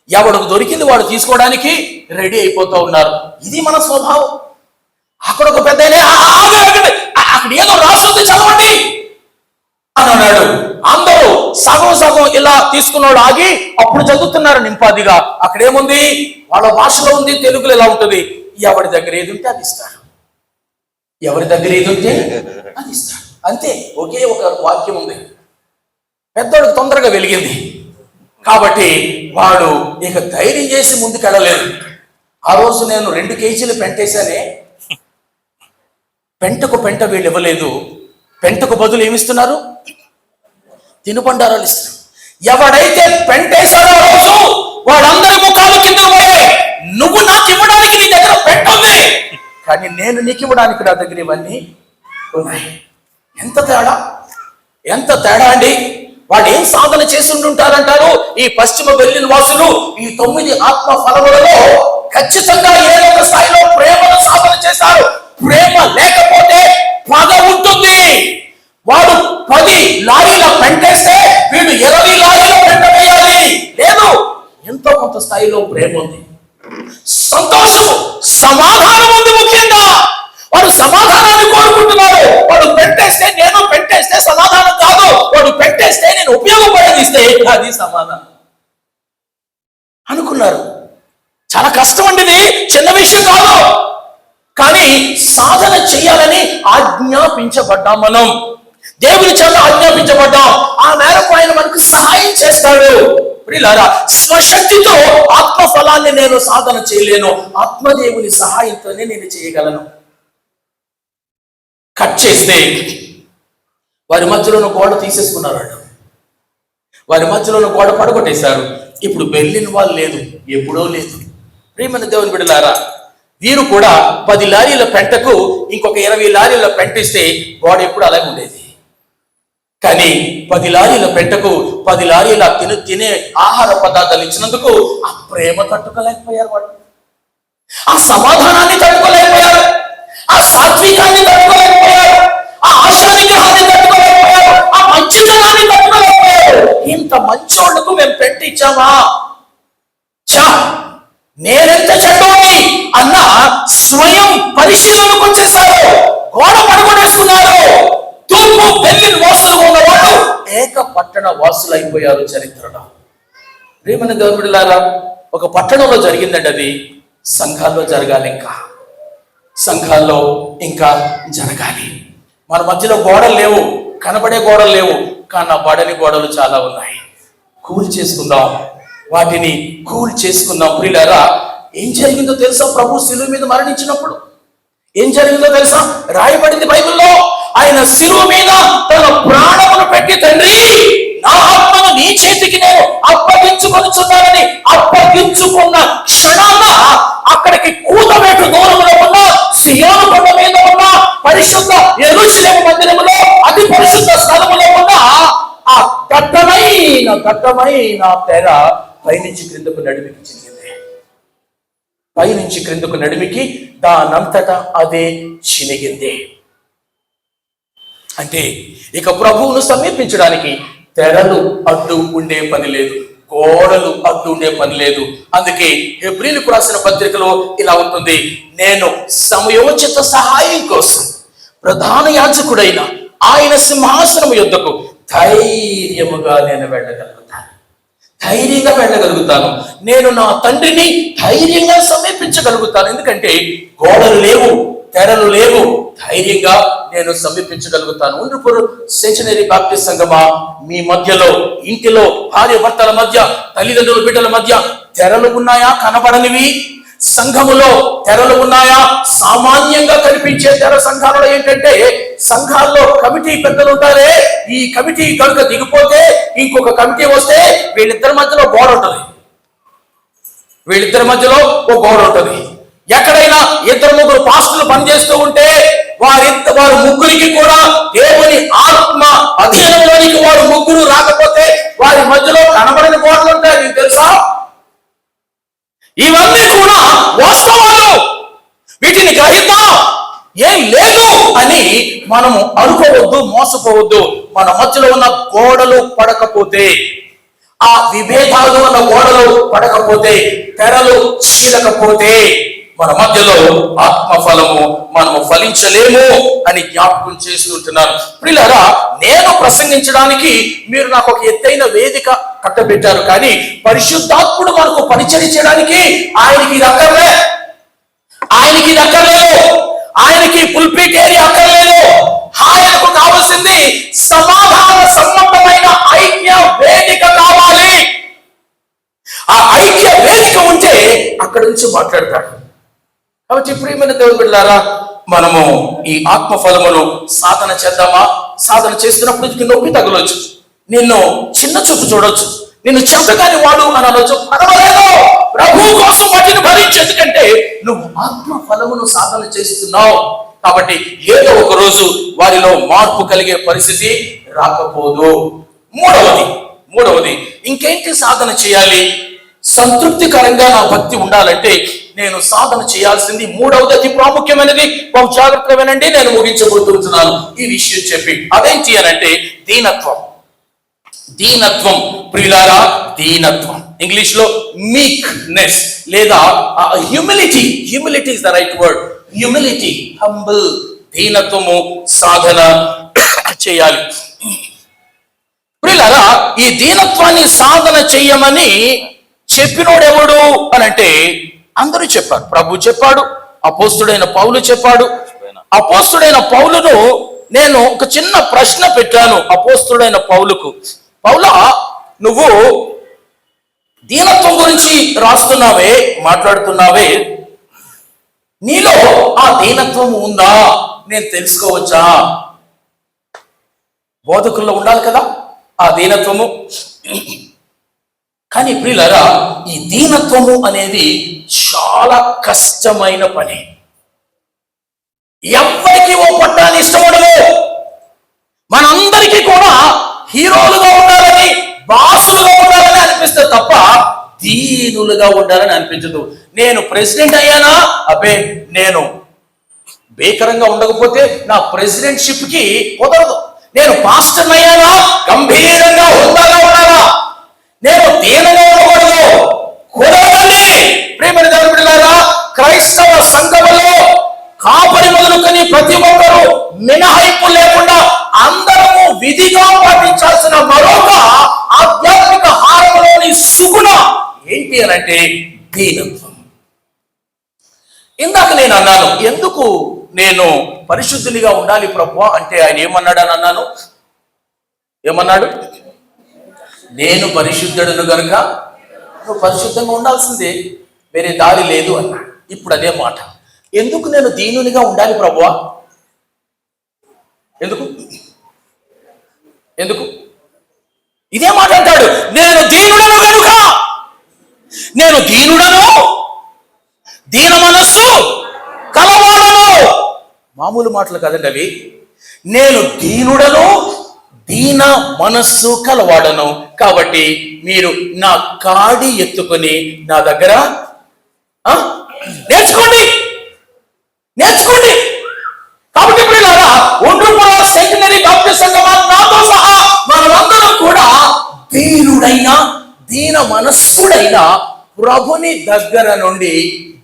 ఎవడికి దొరికింది వాడు తీసుకోవడానికి రెడీ అయిపోతూ ఉన్నారు. ఇది మన స్వభావం. అక్కడ ఒక పెద్ద అక్కడ ఏదో రాస్తుంది చదవండి అని అన్నాడు. అందరూ సగం సగం ఇలా తీసుకున్నాడు ఆగి అప్పుడు చదువుతున్నారు నింపాదిగా. అక్కడేముంది, వాళ్ళ భాషలో ఉంది, తెలుగులో ఎలా ఉంటుంది. ఎవరి దగ్గర ఏది ఉంటే అది ఇస్తాడు, ఎవరి దగ్గర ఏది ఉంటే అది ఇస్తాడు, అంతే. ఒకే ఒక వాక్యం ఉంది. పెద్దోడికి తొందరగా వెలిగింది కాబట్టి వాడు ఇక ధైర్యం చేసి ముందుకెళ్ళలేదు. ఆ రోజు నేను 2 కేజీలు పెంటేశానే. పెంటకు పెంట వీళ్ళు ఇవ్వలేదు. పెంటకు బదులు ఏమిస్తున్నారు? తినుబండారాలు ఇస్తున్నారు. ఎవడైతే పెంటేశాడో రోజు వాళ్ళందరి ముఖాలు కింద పోయాయి. నువ్వు నాకు ఇవ్వడానికి నీ దగ్గర పెంట ఉంది, కానీ నేను నీకు ఇవ్వడానికి నా దగ్గర ఇవన్నీ ఉన్నాయి. ఎంత తేడా, ఎంత తేడా అండి. వాడు ఏం సాధన చేసి ఉంటారంటారు ఈ పశ్చిమ బెర్లిన్ వాసులు? ఈ 9 ఆత్మ ఫలములలో ఖచ్చితంగా ఏదో ఒక స్థాయిలో ప్రేమను సాధన చేశారు. ప్రేమ లేకపోతే పగ ఉంటుంది. వాడు 10 లారీల పెంటేస్తే వీడు 20 లారీల పెంట వేయాలి. లేదు, ఎంతో కొంత స్థాయిలో ప్రేమ ఉంది, సంతోషం, సమాధానం ఉంది. ముఖ్యంగా వాడు సమాధానాన్ని కోరుకుంటున్నాడు. వాడు పెంటేస్తే, నేను పెంటేస్తే సమాధానం కాదు. వాడు పెంటేస్తే నేను ఉపయోగపడేదిస్తే అది సమాధానం అనుకున్నారు. చాలా కష్టం అండి, ఇది చిన్న విషయం కాదు. కానీ సాధన చేయాలని ఆజ్ఞాపించబడ్డాం. మనం దేవుని చేత ఆజ్ఞాపించబడ్డాం. ఆ మేరకు ఆయన మనకు సహాయం చేస్తాడు. ప్రియులారా, స్వశక్తితో ఆత్మ ఫలాన్ని నేను సాధన చేయలేను. ఆత్మదేవుని సహాయంతోనే నేను చేయగలను. కట్ చేస్తే వారి మధ్యలో గోడ తీసేసుకున్నారు. వారి మధ్యలో గోడ పడగొట్టేశారు. ఇప్పుడు బెర్లిన్ వాళ్ళు లేదు, ఎప్పుడో లేదు. ప్రియమైన దేవుని బిడ్డలారా, వీరు కూడా 10 లారీల పెంటకు ఇంకొక 20 లారీల పెంట ఇస్తే గోడ ఎప్పుడు అలాగే ఉండేది. కానీ 10 లారీల పెంటకు 10 లారీల తినే ఆహార పదార్థాలు ఇచ్చినందుకు ఆ ప్రేమ తట్టుకోలేకపోయారు. వాడు ఆ సమాధానాన్ని తట్టుకోలేకపోయారు, ఆ సాత్వికాన్ని తట్టుకోలేకపోయారు, ఆ ఆశా నిగ్రహాన్ని తట్టుకోలేకపోయారు, ఆ మంచితనాన్ని తట్టుకోలేకపోయారు. ఇంత మంచోళ్లకు మేము పెంట ఇచ్చామా? నేనెంత చెడ్డోని అన్న స్వయం పరిశీలనకు వచ్చేసారు. గోడ పడగొట్టేసుకున్నారు. తూర్పు బెర్లిన్ వాసులు ఉన్నవాళ్ళు ఏక పట్టణ వాసులు అయిపోయారు చరిత్రలో. ప్రియమైన దేవుని బిడ్డలారా, ఒక పట్టణంలో జరిగిందండి. అది సంఘాల్లో జరగాలి, ఇంకా సంఘాల్లో ఇంకా జరగాలి. మన మధ్యలో గోడలు లేవు, కనబడే గోడలు లేవు, కనబడని గోడలు చాలా ఉన్నాయి. కూల్ చేసుకుందాం, వాటిని కూల్ చేసుకుందాం. ప్రియులారా, ఏం జరిగిందో తెలుసా? ప్రభు శిలువ మీద మరణించినప్పుడు ఏం జరిగిందో తెలుసా? రాయబడింది బైబిల్లో, ఆయన శిలువ మీద తన ప్రాణమును పెట్టి, తండ్రి నా ఆత్మను నీ చేతికి నేను అప్పగించుకొనుచున్నానని అప్పగించుకున్న క్షణాన అక్కడికి కూతవేటు పరిశుద్ధ యెరూషలేము మందిరములో అతి పరిశుద్ధ స్థలములో ఉన్న ఆ దట్టమైన తెర పైనుంచి క్రిందకు నడిమికి చినిగింది. పైనుంచి క్రిందకు నడిమికి దానంతటా అదే చినిగింది. అంటే ఇక ప్రభువును సమీపించడానికి తెరలు అడ్డు ఉండే పని లేదు, గోడలు అడ్డు ఉండే పని లేదు. అందుకే హెబ్రీయులకు రాసిన పత్రికలో ఇలా ఉంటుంది, నేను సమయోచిత సహాయం కోసం ప్రధాన యాజకుడైన ఆయన సింహాసనం యొద్దకు ధైర్యముగా నేను వెళ్ళగలుగుతాను. నేను నా తండ్రిని ధైర్యంగా సమీపించగలుగుతాను. ఎందుకంటే గోడలు లేవు, తెరలు లేవు, ధైర్యంగా నేను సమీపించగలుగుతాను. ఉండ్రుపూరు సెంచనరీ బాప్టిస్ట్ సంఘమా, మీ మధ్యలో ఇంటిలో భార్య భర్తల మధ్య, తల్లిదండ్రుల బిడ్డల మధ్య తెరలు ఉన్నాయా? కనబడనివి. సంఘములో తెరలు ఉన్నాయా? సామాన్యంగా కనిపించే తెర సంఘాలలో ఏంటంటే, సంఘాల్లో కమిటీ పెద్దలు ఉంటారే, ఈ కమిటీ కనుక దిగిపోతే ఇంకొక కమిటీ వస్తే వీళ్ళిద్దరి మధ్యలో గోడ ఉంటుంది. ఒక గోడ ఉంటుంది. ఎక్కడైనా 2-3 పాస్టర్లు పనిచేస్తూ ఉంటే వారు ముగ్గురికి కూడా దేవుని ఆత్మ అధీనంలోనికి వారు ముగ్గురు రాకపోతే వారి మధ్యలో కనబడని గోడలు ఉంటాయి. నీకు తెలుసా? ఇవన్నీ కూడా వాస్తవాలు. వీటిని గ్రహిద్దాం. ఏం లేదు అని మనము అనుకోవద్దు, మోసపోవద్దు. మన మధ్యలో ఉన్న గోడలు పడకపోతే, ఆ విభేదాలు ఉన్న గోడలు పడకపోతే, తెరలు చీలకపోతే మన మధ్యలో ఆత్మఫలము మనము ఫలించలేము అని జ్ఞాపకం చేస్తుంటున్నాను. ప్రియులారా, నేను ప్రసంగించడానికి మీరు నాకు ఒక ఎత్తైన వేదిక కట్టబెట్టారు, కానీ పరిశుద్ధాత్ముడు మనకు పరిచయం చేయడానికి ఆయనకి ఇది అక్కర్లేదు. ఆయనకి పుల్పిట్ ఏరియా అక్కర్లేదు. ఆయనకు కావాల్సింది సమాధాన సంబంధమైన ఐక్య వేదిక కావాలి. ఆ ఐక్య వేదిక ఉంటే అక్కడి నుంచి మాట్లాడతాడు. కాబట్టి ప్రియమైన దేవుని బిడ్డలారా, మనము ఈ ఆత్మఫలమును సాధన చేద్దామా? సాధన చేస్తున్నప్పుడు నొప్పి తగలొచ్చు, నిన్ను చిన్న చూపు చూడొచ్చు, నిన్ను చెంతగాని వాడు అని అనొచ్చు. పర్వాలేదు, ప్రభు కోసం వాటిని భరించు. ఎందుకంటే నువ్వు ఆత్మఫలమును సాధన చేస్తున్నావు కాబట్టి ఏదో ఒక రోజు వారిలో మార్పు కలిగే పరిస్థితి రాకపోదు. మూడవది ఇంకేంటి సాధన చేయాలి? సంతృప్తికరంగా నా భక్తి ఉండాలంటే నేను సాధన చేయాల్సింది మూడవది, అతి ప్రాముఖ్యమైనది. బహు జాగ్రత్తగా వినండి, నేను ముగించబోతున్నాను ఈ విషయం చెప్పి. అదేంటి అనంటే దీనత్వం. ప్రియులారా, దీనత్వం ఇంగ్లీష్ లో మీక్నెస్ లేదా humility is the right word. Humility, humble, దీనత్వము సాధన చేయాలి. ప్రియులారా, ఈ దీనత్వాన్ని సాధన చెయ్యమని చెప్పినోడెవడు అనంటే అందరూ చెప్పారు. ప్రభు చెప్పాడు, అపోస్తుడైన పౌలు చెప్పాడు. అపోస్తుడైన పౌలును నేను ఒక చిన్న ప్రశ్న పెట్టాను అపోస్తుడైన పౌలుకు. పౌలా, నువ్వు దీనత్వం గురించి రాస్తున్నావే, మాట్లాడుతున్నావే, నీలో ఆ దీనత్వం ఉందా? నేను తెలుసుకోవచ్చా? బోధకుల్లో ఉండాలి కదా ఆ దీనత్వము. కానీ ప్రియులారా, ఈ దీనత్వము అనేది చాలా కష్టమైన పని. ఎవ్వరికి ఓ పట్టాన్ని ఇష్టపడదు. మనందరికీ కూడా హీరోలుగా ఉండాలని, బాసులుగా ఉండాలని అనిపిస్తుంది తప్ప దీనులుగా ఉండాలని అనిపించదు. నేను ప్రెసిడెంట్ అయ్యానా? అబ్బే, నేను బేకరంగా ఉండకపోతే నా ప్రెసిడెంట్షిప్ కి కుదరదు. నేను పాస్టర్ అయ్యానా? గంభీరంగా హోదాగా ఉండాలా? నేను దీనంగా ఉండకూడదు, కుదరదండి. ప్రియమైన దేవుని బిడ్డలారా, క్రైస్తవ సంఘములో కాపరి మొదలుకొని ప్రతి ఒక్కరూ మినహాయింపు లేకుండా అందరము విధిగా పాటించాల్సిన మరొక ఆధ్యాత్మిక హారములోని సుగుణ ఏంటి అనంటే దీనత్వం. ఇందాక నేను అన్నాను, ఎందుకు నేను పరిశుద్ధునిగా ఉండాలి ప్రభువా అంటే ఆయన ఏమన్నాడు అని అన్నాను. ఏమన్నాడు? నేను పరిశుద్ధుడును గనుక నువ్వు పరిశుద్ధంగా ఉండాల్సిందే, వేరే దారి లేదు అన్నాడు. ఇప్పుడు అదే మాట, ఎందుకు నేను దీనునిగా ఉండాలి ప్రభువా? ఎందుకు ఇదే మాట అంటాడు. నేను దీనుడను గనుక, నేను దీనుడను, దీన మనస్సు కలవాడను. మామూలు మామూలు మాటలు కదండి అవి. నేను దీనుడను, దీన మనస్సు కలవాడను, కాబట్టి మీరు నా కాడి ఎత్తుకొని నా దగ్గర నేర్చుకోండి. కాబట్టి ఒండ్రుపుర సెంటినరీ బాప్టిస్ట్ సంఘమా, నాతో సహా మనమందరం కూడా దీన మనస్కుడైన ప్రభుని దగ్గర నుండి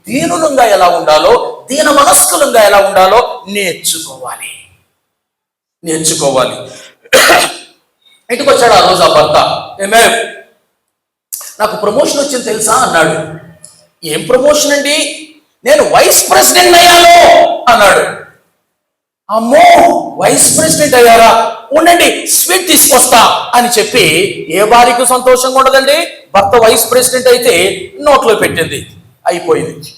దీనులంగా ఎలా ఉండాలో, దీన మనస్కులంగా ఎలా ఉండాలో నేర్చుకోవాలి. ఇంటికి వచ్చాడు ఆ రోజు ఆ భర్త. ఏమే, నాకు ప్రమోషన్ వచ్చింది తెలుసా అన్నాడు. ఏం ప్రమోషన్ అండి? నేను వైస్ ప్రెసిడెంట్ అయ్యాను అన్నాడు. అమ్మో, వైస్ ప్రెసిడెంట్ అయ్యారా? ఉండండి, స్వీట్ తీసుకొస్తా అని చెప్పి, ఏ భార్యకు సంతోషంగా ఉండదండి? భర్త వైస్ ప్రెసిడెంట్ అయితే నోట్లో పెట్టింది, అయిపోయింది.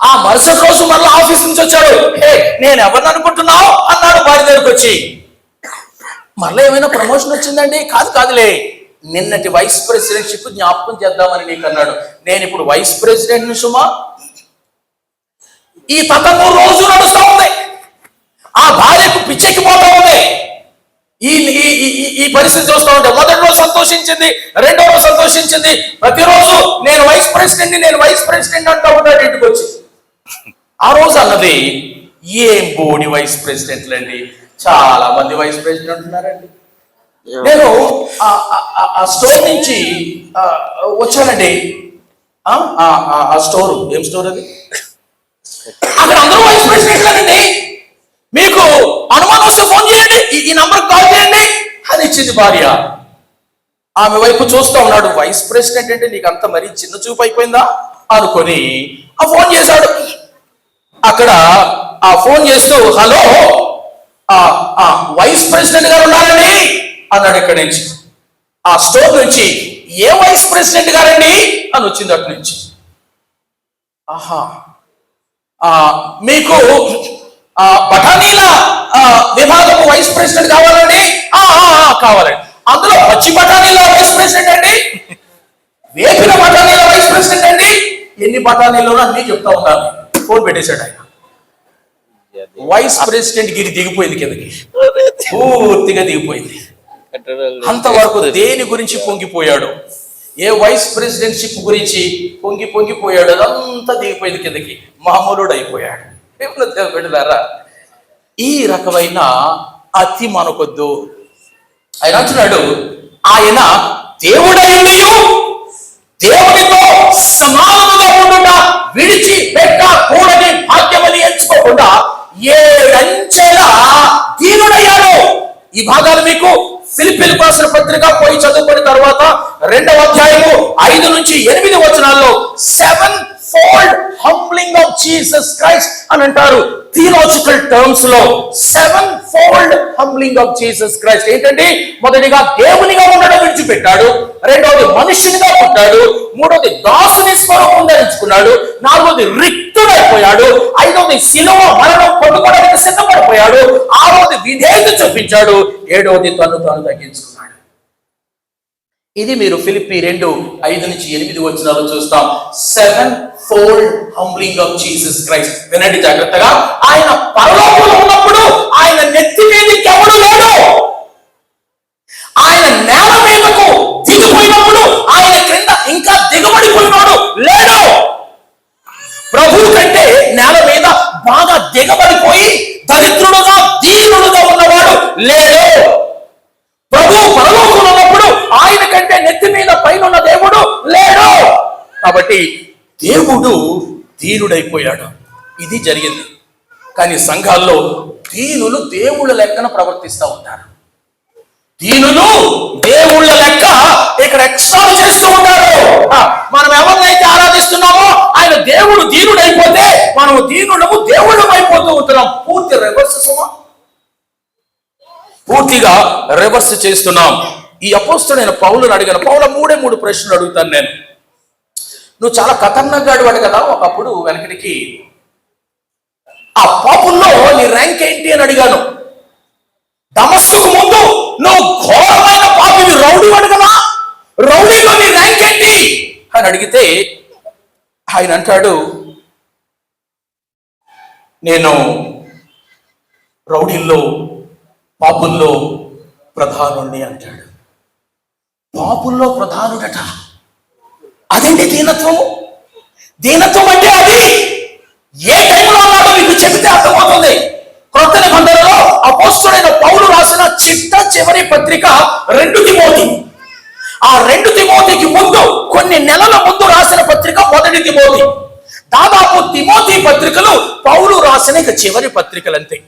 ఆ మరుసటి రోజు మళ్ళీ ఆఫీస్ నుంచి వచ్చాడు. హే, నేను ఎవరిని అనుకుంటున్నావు అన్నాడు భార్య దగ్గరకు వచ్చి. మళ్ళీ ఏమైనా ప్రమోషన్ వచ్చిందండి? కాదులే, నిన్నటి వైస్ ప్రెసిడెంట్షిప్ జ్ఞాపకం చేద్దామని నీకు అన్నాడు. నేను ఇప్పుడు వైస్ ప్రెసిడెంట్ సుమా. ఈ పథకం రోజు నడుస్తూ ఉంది. ఆ భార్యకు పిచ్చెక్కిపోతా ఉంది. ఈ పరిస్థితి చూస్తూ ఉంటే మొదటి రోజు సంతోషించింది, రెండో రోజు సంతోషించింది, ప్రతిరోజు నేను వైస్ ప్రెసిడెంట్ అంటూ ఉంటాడు ఇంటికి వచ్చి. ఆ రోజు అన్నది, ఏం బోడి వైస్ ప్రెసిడెంట్లు అండి, చాలా మంది వైస్ ప్రెసిడెంట్ ఉంటున్నారండి. నేను ఆ స్టోర్ నుంచి వచ్చానండి. ఆ స్టోర్, ఏం స్టోర్ అది? అక్కడ అందరూ వైస్ ప్రెసిడెంట్లేనండి. మీకు అనుమానం వస్తే ఫోన్ చేయండి, ఈ నంబర్కి కాల్ చేయండి అని ఇచ్చింది భార్య. ఆమె వైపు చూస్తూ ఉన్నాడు. వైస్ ప్రెసిడెంట్ అంటే నీకు అంత మరీ చిన్న చూపు అయిపోయిందా అనుకొని ఆ ఫోన్ చేశాడు. అక్కడ ఆ ఫోన్ చేస్తూ, హలో, వైస్ ప్రెసిడెంట్ గారు ఉన్నారండి అన్నాడు. ఇక్కడి నుంచి, ఆ స్టోర్ నుంచి, ఏ వైస్ ప్రెసిడెంట్ గారండి అని వచ్చింది అక్కడి నుంచి. ఆహా, మీకు బఠానీల విభాగం వైస్ ప్రెసిడెంట్ కావాలండి? కావాలండి. అందులో పచ్చి బఠానీల వైస్ ప్రెసిడెంట్ అండి, వేపిన బఠానీల వైస్ ప్రెసిడెంట్ అండి, ఎన్ని బఠానీలు అన్ని చెప్తా ఉన్నాను. ఫోన్ పెట్టేశాడు ఆయన. వైస్ ప్రెసిడెంట్ గిరి దిగిపోయింది, కిందకి పూర్తిగా దిగిపోయింది. అంతవరకు దేని గురించి పొంగిపోయాడు, ఏ వైస్ ప్రెసిడెంట్షిప్ గురించి పొంగిపోయాడు, అదంతా దిగిపోయింది కిందకి, మామూలుడు అయిపోయాడు. బిడ్డలారా, ఈ రకమైన అతి మనకొద్దు. ఆయన అంటున్నాడు, ఆయన దేవుడైనయు దేవునితో సమానముగా ఉండుట విడిచిపెట్టకూడని భాగ్యమని ఎంచుకోకుండా 7 అంచెల దీనుడయ్యాడు. ఈ భాగాలు మీకు ఫిలిప్పీయులకు రాసిన పత్రిక పోయి చదువుకున్న తర్వాత 2వ అధ్యాయము 5 నుంచి 8 వచనాల్లో 7-fold humbling of Jesus Christ అని అంటారు. థియలాజికల్ టర్మ్స్ లో 7-fold humbling of Jesus Christ ఏంటంటే, మొదటిగా దేవునిగా ఉండడం విడిచిపెట్టాడు, రెండవది మనుషునిగా పుట్టాడు, మూడవది దాసుని స్వరూపం ధరించుకున్నాడు, నాలుగవది రిక్తుడైపోయాడు, ఐదవది శిలువ మరణం పొందుకోవడానికి సిద్ధపడిపోయాడు, ఆరవది విధేయత చూపించాడు, ఏడవది తను తగ్గించుకున్నాడు. ఇది మీరు ఫిలిప్పీ 2:5 నుంచి 8 వచనాలు చూస్తాం. 7-fold humbling of Jesus Christ. వినండి జాగ్రత్తగా. ఆయన పరలోకంలో ఉన్నప్పుడు ఆయన నెత్తి మీదకి ఎవడు లేడు. ఆయన నేల మీదకు దిగిపోయినప్పుడు ఆయన క్రింద ఇంకా దిగబడిపోయినాడు లేడు. ప్రభువు కంటే నేల మీద బాగా దిగబడిపోయి దరిద్రుడుగా దీనుడుగా ఉన్నవాడు లేడు. ప్రభు పరలోకంలో ఉన్నప్పుడు ఆయన కంటే నెత్తి మీద పైన ఉన్న దేవుడు లేడు. కాబట్టి దేవుడు దీనుడైపోయాడు. ఇది జరిగింది. కానీ సంఘాల్లో దీనులు దేవుళ్ళ లెక్కన ప్రవర్తిస్తూ ఉంటారు. దీనులు దేవుళ్ళ లెక్క ఇక్కడ ఎక్స్ట్రా చేస్తూ ఉంటారు. మనం ఎవరినైతే ఆరాధిస్తున్నామో ఆయన దేవుడు దీనుడైపోతే మనము దీనులము దేవుళ్ళం అయిపోతూ ఉంటున్నాం. పూర్తి రివర్స్ సుమా, పూర్తిగా రివర్స్ చేస్తున్నాం. ఈ అపోస్తలుడైన పౌలుని అడిగాను. పౌలు 3 ప్రశ్నలు అడుగుతాను నేను. నువ్వు చాలా ఖతర్నాక్ వాడు కదా ఒకప్పుడు వెనకడికి, ఆ పాపుల్లో నీ ర్యాంక్ ఏంటి అని అడిగాను. దమస్కుకు ముందు నువ్వు ఘోరమైన పాపివి, రౌడీ వాడు కదా, రౌడీలో నీ ర్యాంక్ ఏంటి అని అడిగితే ఆయన అంటాడు, నేను రౌడీల్లో పాపుల్లో ప్రధానుణ్ణి అంటాడు. పాపుల్లో ప్రధానుడట. అదేంటి దీనత్వము? దీనత్వం అంటే అది ఏ టైంలో ఉన్నాడో మీకు చెబితే అర్థమవుతుంది. క్రొత్త నిబంధనలో అపోస్తలుడైన పౌలు రాసిన చివరి పత్రిక 2 తిమోతి. ఆ 2 తిమోతికి ముందు కొన్ని నెలల ముందు రాసిన పత్రిక 1 తిమోతి. దాదాపు తిమోతి పత్రికలు పౌలు రాసిన ఇక చివరి పత్రికలు అంతే.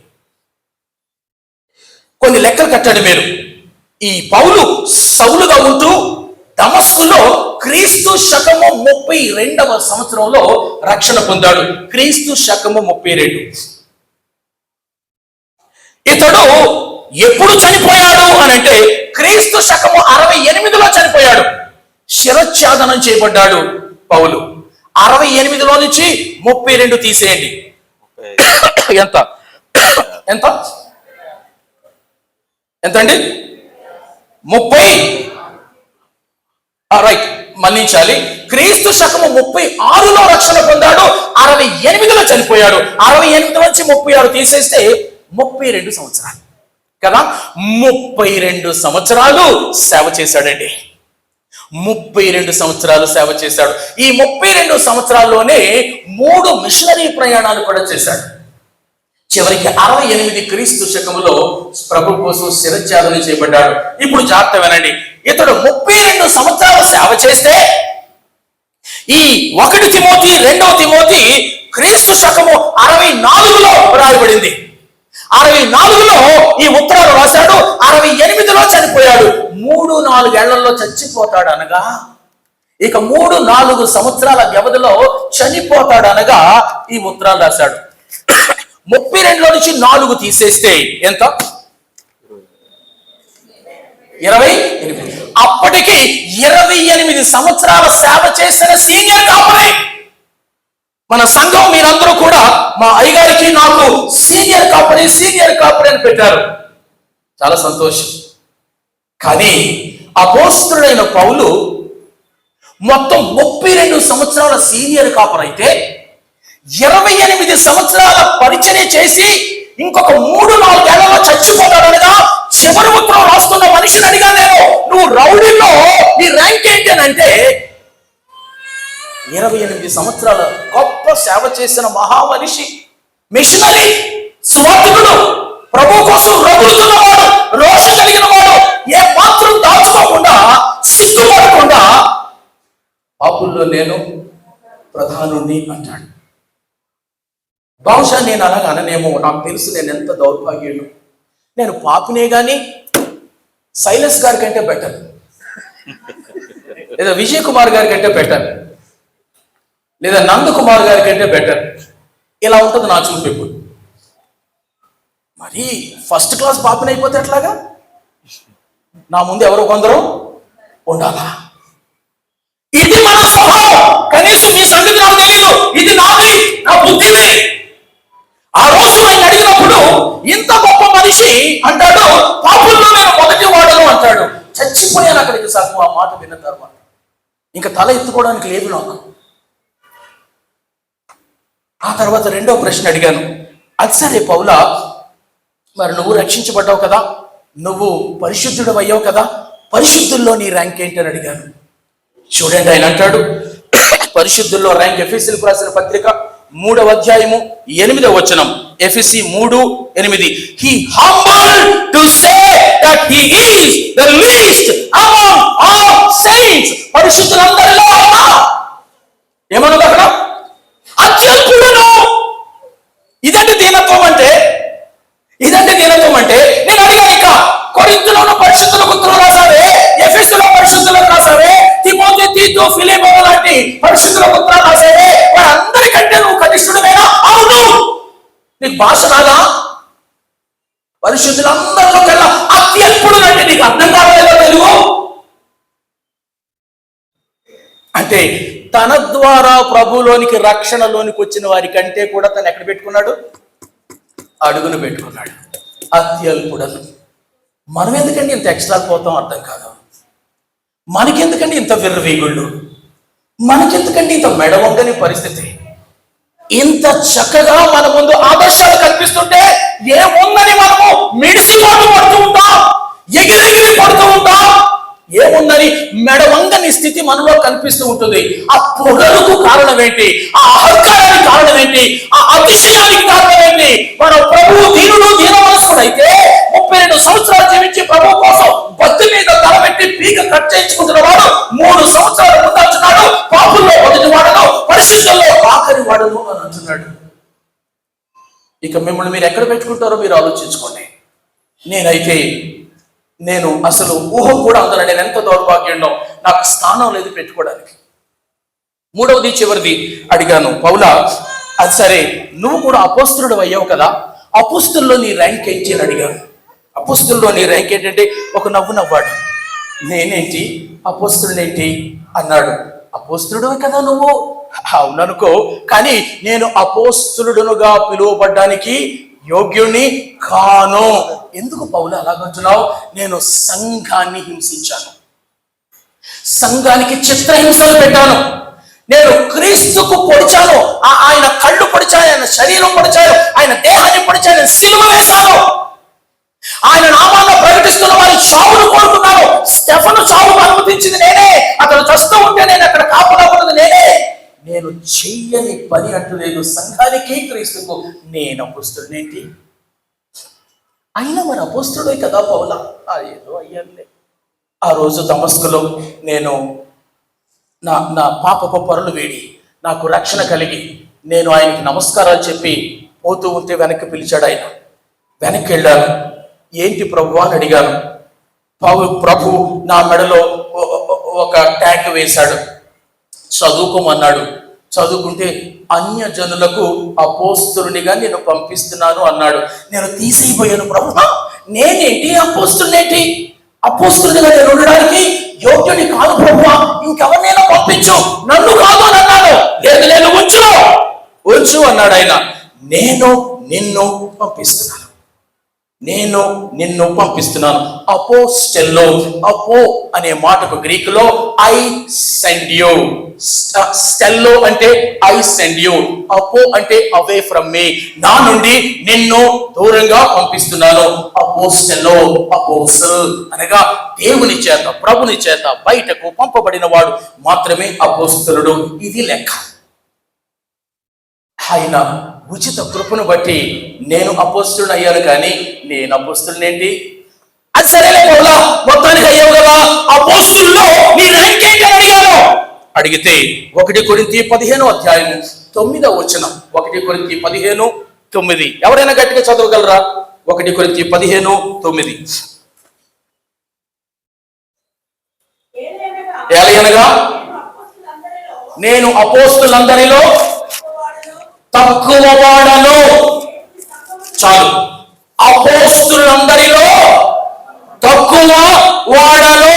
కొన్ని లెక్కలు కట్టండి మీరు. ఈ పౌలు సౌలుగా ఉంటూ దమస్కులో క్రీస్తు శకము 32వ సంవత్సరంలో రక్షణ పొందాడు. క్రీస్తు శకము 32. ఇతడు ఎప్పుడు చనిపోయాడు అని అంటే క్రీస్తు శకము 68లో చనిపోయాడు. శిరచ్ఛాదనం చేయబడ్డాడు పౌలు. 68లో నుంచి 32 తీసేయండి. ఎంత ఎంత ఎంత అండి? 30. రైట్, మన్నించాలి. క్రీస్తు శకము 36లో రక్షణ పొందాడు. 68లో చనిపోయాడు. 68 నుంచి 36 తీసేస్తే 32 సంవత్సరాలు కదా. 32 సంవత్సరాలు సేవ చేశాడండి. 32 సంవత్సరాలు సేవ చేశాడు. ఈ 32 సంవత్సరాల్లోనే 3 మిషనరీ ప్రయాణాలు కూడా చేశాడు. చివరికి 68 క్రీస్తు శకములో ప్రభు కోసం శిరచ్ఛాదనం చేయబడ్డాడు. ఇప్పుడు జాగ్రత్త వినండి. ఇతడు 32 సంవత్సరాలు సేవ చేస్తే ఈ 1 తిమోతి 2వ తిమోతి క్రీస్తు శకము 64లో రాయబడింది. 64లో ఈ ఉత్తరాలు రాశాడు. 68లో చనిపోయాడు. 3-4 ఏళ్లలో చచ్చిపోతాడు అనగా ఇక 3-4 సంవత్సరాల వ్యవధిలో చనిపోతాడు అనగా ఈ ఉత్తరాలు రాశాడు. 32లో నుంచి 4 తీసేస్తే ఎంత? 28. అప్పటికి 28 సంవత్సరాల సేవ చేసిన సీనియర్ కాపరి. మన సంఘం మీరందరూ కూడా మా అయ్యగారికి నాకు సీనియర్ కాపరి అని పెట్టారు. చాలా సంతోషం. కానీ అపోస్తలుడైన పౌలు మొత్తం 32 సంవత్సరాల సీనియర్ కాపరి అయితే 28 సంవత్సరాల పరిచర్య చేసి ఇంకొక 3-4 ఏళ్లలో చచ్చిపోతాడనగా చివరి ఉత్తరం రాస్తున్న మనిషిని అడిగా నేను, నువ్వు రౌడీలో నీ ర్యాంక్ ఏంటి అని అంటే 28 సంవత్సరాల గొప్ప సేవ చేసిన మహా మనిషి, మిషనరీ, సువార్థికుడు, ప్రభు కోసం రగులుతున్నవాడు, రోషం కలిగిన వాడు, ఏ మాత్రం దాచుకోకుండా సిగ్గుపడకుండా పాపుల్లో నేను ప్రధానుణ్ణి అంటాడు. బహుశా నేను అలాగ అననేమో, నాకు తెలుసు నేను ఎంత దౌర్భాగ్యుడు. నేను పాపినే కానీ సైలస్ గారి కంటే బెటర్, లేదా విజయ్ కుమార్ గారి కంటే బెటర్, లేదా నందకుమార్ గారి కంటే బెటర్. ఇలా ఉంటుంది నా చూపు. ఇప్పుడు మరి ఫస్ట్ క్లాస్ పాపిని అయిపోతే ఎట్లాగా? నా ముందు ఎవరో కొందరు ఉండాలా? ఇది మన స్వభావం. కనీసం మీ సంగతి నాకు తెలియదు, ఇది నాది, నా బుద్ధిది. ఆ రోజు ఆయన అడిగినప్పుడు ఇంత గొప్ప మనిషి అంటాడు, పాపుల్లో నేను మొదటి వాడను అంటాడు. చచ్చిపోయాను అక్కడికి సాకు. ఆ మాట విన్న తర్వాత ఇంకా తల ఎత్తుకోవడానికి లేదు నాకు. ఆ తర్వాత 2వ ప్రశ్న అడిగాను. అది సరే పౌలా, మరి నువ్వు రక్షించబడ్డావు కదా, నువ్వు పరిశుద్ధుడు అయ్యావు కదా, పరిశుద్ధుల్లో నీ ర్యాంక్ ఏంటని అడిగాను. చూడండి, ఆయన అంటాడు పరిశుద్ధుల్లో ర్యాంక్. ఎఫెసీయులకు రాసిన పత్రిక 3వ అధ్యాయము 8వ వచనం. ఎఫెసీ 3:8. He humbled to say that he is the least among all saints. పరిశుద్ధులందరిలో ఆయన ఏమన్నది అక్కడ? అత్యల్పుడును. ఇదంటే దీనత్వం అంటే, ఇదంటే దీనత్వం అంటే. నేను అడిగా, ఇక కొరింథీయులను పరిశుద్ధులకు ఉత్తరం రాసావే, ఎఫెసీయులో పరిశుద్ధులకు రాసావే, తిమోతి, తీతు, ఫిలిప్పీ లాంటి పరిశుద్ధులకు ఉత్తరాలు రాసావే, వారందరికంటే నువ్వు కనిష్ఠుడమేనా? అవును. నీకు భాష రాదా? పరిశుద్ధులందరిలో కల్లా అత్యల్పుడు అంటే నీకు అర్థం కావాలేదో తెలుగు అంటే. తన ద్వారా ప్రభులోనికి రక్షణలోనికి వచ్చిన వారి కంటే కూడా తను ఎక్కడ పెట్టుకున్నాడు? అడుగును పెట్టుకున్నాడు. అత్యల్పుడను. మనం ఎందుకండి ఇంత ఎక్స్ట్రా పోతాం అర్థం కాదు. మనకెందుకండి ఇంత విర్రవీగుళ్ళు? మనకెందుకండి ఇంత మెడవొగ్గని పరిస్థితి? ఇంత చక్కగా మన ముందు ఆదర్శాలు కల్పిస్తుంటే ఏముందని మనము మిడిసిపాటు పడుతూ ఉంటాం, ఎగిరెగిరి పడుతూ ఉంటాం. ఏముందని మెడవంగని స్థితి మనలో కనిపిస్తూ ఉంటుంది. ఆ పొగరుకు కారణం ఏంటి? ఆ అహంకారానికి కారణం ఏంటి? ఆ అతిశయానికి కారణం ఏంటి? మన ప్రభువు దీనుడు దీనమనస్కుడైతే 32 సంవత్సరాలు జీవించి ప్రభు కోసం బత్తి మీద తలబెట్టి పీక కట్ చేయించుకుంటున్న వాడు 3 సంవత్సరాలు ముందంటున్నాడు, పాపుల్లో మొదటి వాడను, పరిశుద్ధంలో ఆఖరి వాడను అని అంటున్నాడు. ఇక మిమ్మల్ని మీరు ఎక్కడ పెట్టుకుంటారో మీరు ఆలోచించుకోండి. నేను అసలు ఊహ కూడా అందరూ, నేను ఎంత దౌర్భాగ్యంలో, నాకు స్థానం లేదు పెట్టుకోవడానికి. మూడవది చివరిది అడిగాను, పౌలా అది సరే నువ్వు కూడా అపోస్తలుడు అయ్యావు కదా, అపోస్తలులో నీ ర్యాంక్ ఏంటి అని అడిగాను. అపోస్తలులో నీ ర్యాంక్ ఏంటంటే ఒక నవ్వు నవ్వాడు. నేనేంటి అపోస్తలుడేంటి అన్నాడు. అపోస్తలుడు కదా నువ్వు? అవుననుకో, కానీ నేను అపోస్తలుడునుగా పిలువబడ్డానికి యోగ్యుని కాను. ఎందుకు పౌలు అలాగంటున్నావు? నేను సంఘాన్ని హింసించాను, సంఘానికి చిత్రహింసలు పెట్టాను, నేను క్రీస్తుకు పొడిచాను, ఆయన కళ్ళు పొడిచాను, ఆయన శరీరం పొడిచాను, ఆయన దేహాన్ని పొడిచాను, సిలువ వేశాను, ఆయన నామాన్ని ప్రకటిస్తున్న వారి చావును కోరుకున్నాను. స్టెఫను చావును అనుమతించింది నేనే, అతను చస్తూ ఉంటే నేను అక్కడ కాపులా ఉన్నది నేనే. నేను చెయ్యని పని అంటూ లేదు. సంఘానికి క్రీస్తుకు నేను అపోస్తలుడేంటి? అయినా మన అపోస్తలుడే కదా పౌలా. ఏదో అయ్యానులే. ఆ రోజు దమస్కులో నేను నా పాపపు పరులు వేడి నాకు రక్షణ కలిగి నేను ఆయనకి నమస్కారాలు చెప్పి పోతూ ఉంటే వెనక్కి పిలిచాడు ఆయన. వెనక్కి వెళ్ళాను. ఏంటి ప్రభు అని అడిగాను. ప్రభు నా మెడలో ఒక ట్యాగ్ వేశాడు, చదువుకోమన్నాడు. చదువుకుంటే అన్యజనులకు అపోస్తలునిగా నేను పంపిస్తున్నాను అన్నాడు. నేను తీసిపోయాను. ప్రభు నేనేంటి అపోస్తలునేంటి? అపోస్తలునిగా నేను ఉండడానికి యోగ్యుని కాదు ప్రభువా, ఇంకెవరినైనా పంపించు, నన్ను కాదు అని అన్నాను. లేదు ఉంచు అన్నాడు ఆయన. నేను నిన్ను పంపిస్తున్నాను. అపోస్టెల్లో, అపో అనే మాటకు గ్రీకులో ఐ సెండ్ యూ, స్టెల్లో అంటే ఐ సెండ్ యూ, అపో అంటే అవే ఫ్రమ్ మీ, నా నుండి నిన్ను దూరంగా పంపిస్తున్నాను. అపోస్టెల్లో, అపోస్టల్ అనగా దేవుని చేత, ప్రభుని చేత బయటకు పంపబడిన వాడు మాత్రమే అపోస్తలుడు. ఇది లెక్క. ఆయన ఉచిత కృపను బట్టి నేను అపోస్తలుని అయ్యాను, కానీ నేను అపోస్తలునేంటి? అది సరేలే పౌలా, మొత్తానికి అయ్యావు కదా, అపోస్తలుల్లో నీ ర్యాంక్ ఏంటి అని అడిగాను. అడిగితే 1 కొరింథీ 15:9 1 కొరింథీ 15:9 ఎవరైనా గట్టిగా చదవగలరా? 1 కొరింథీ 15:9 ఎలాగనగా నేను అపోస్తలులందరిలో తక్కువ వాడను. చాలు, అపోస్తలులందరిలో తక్కువ వాడను.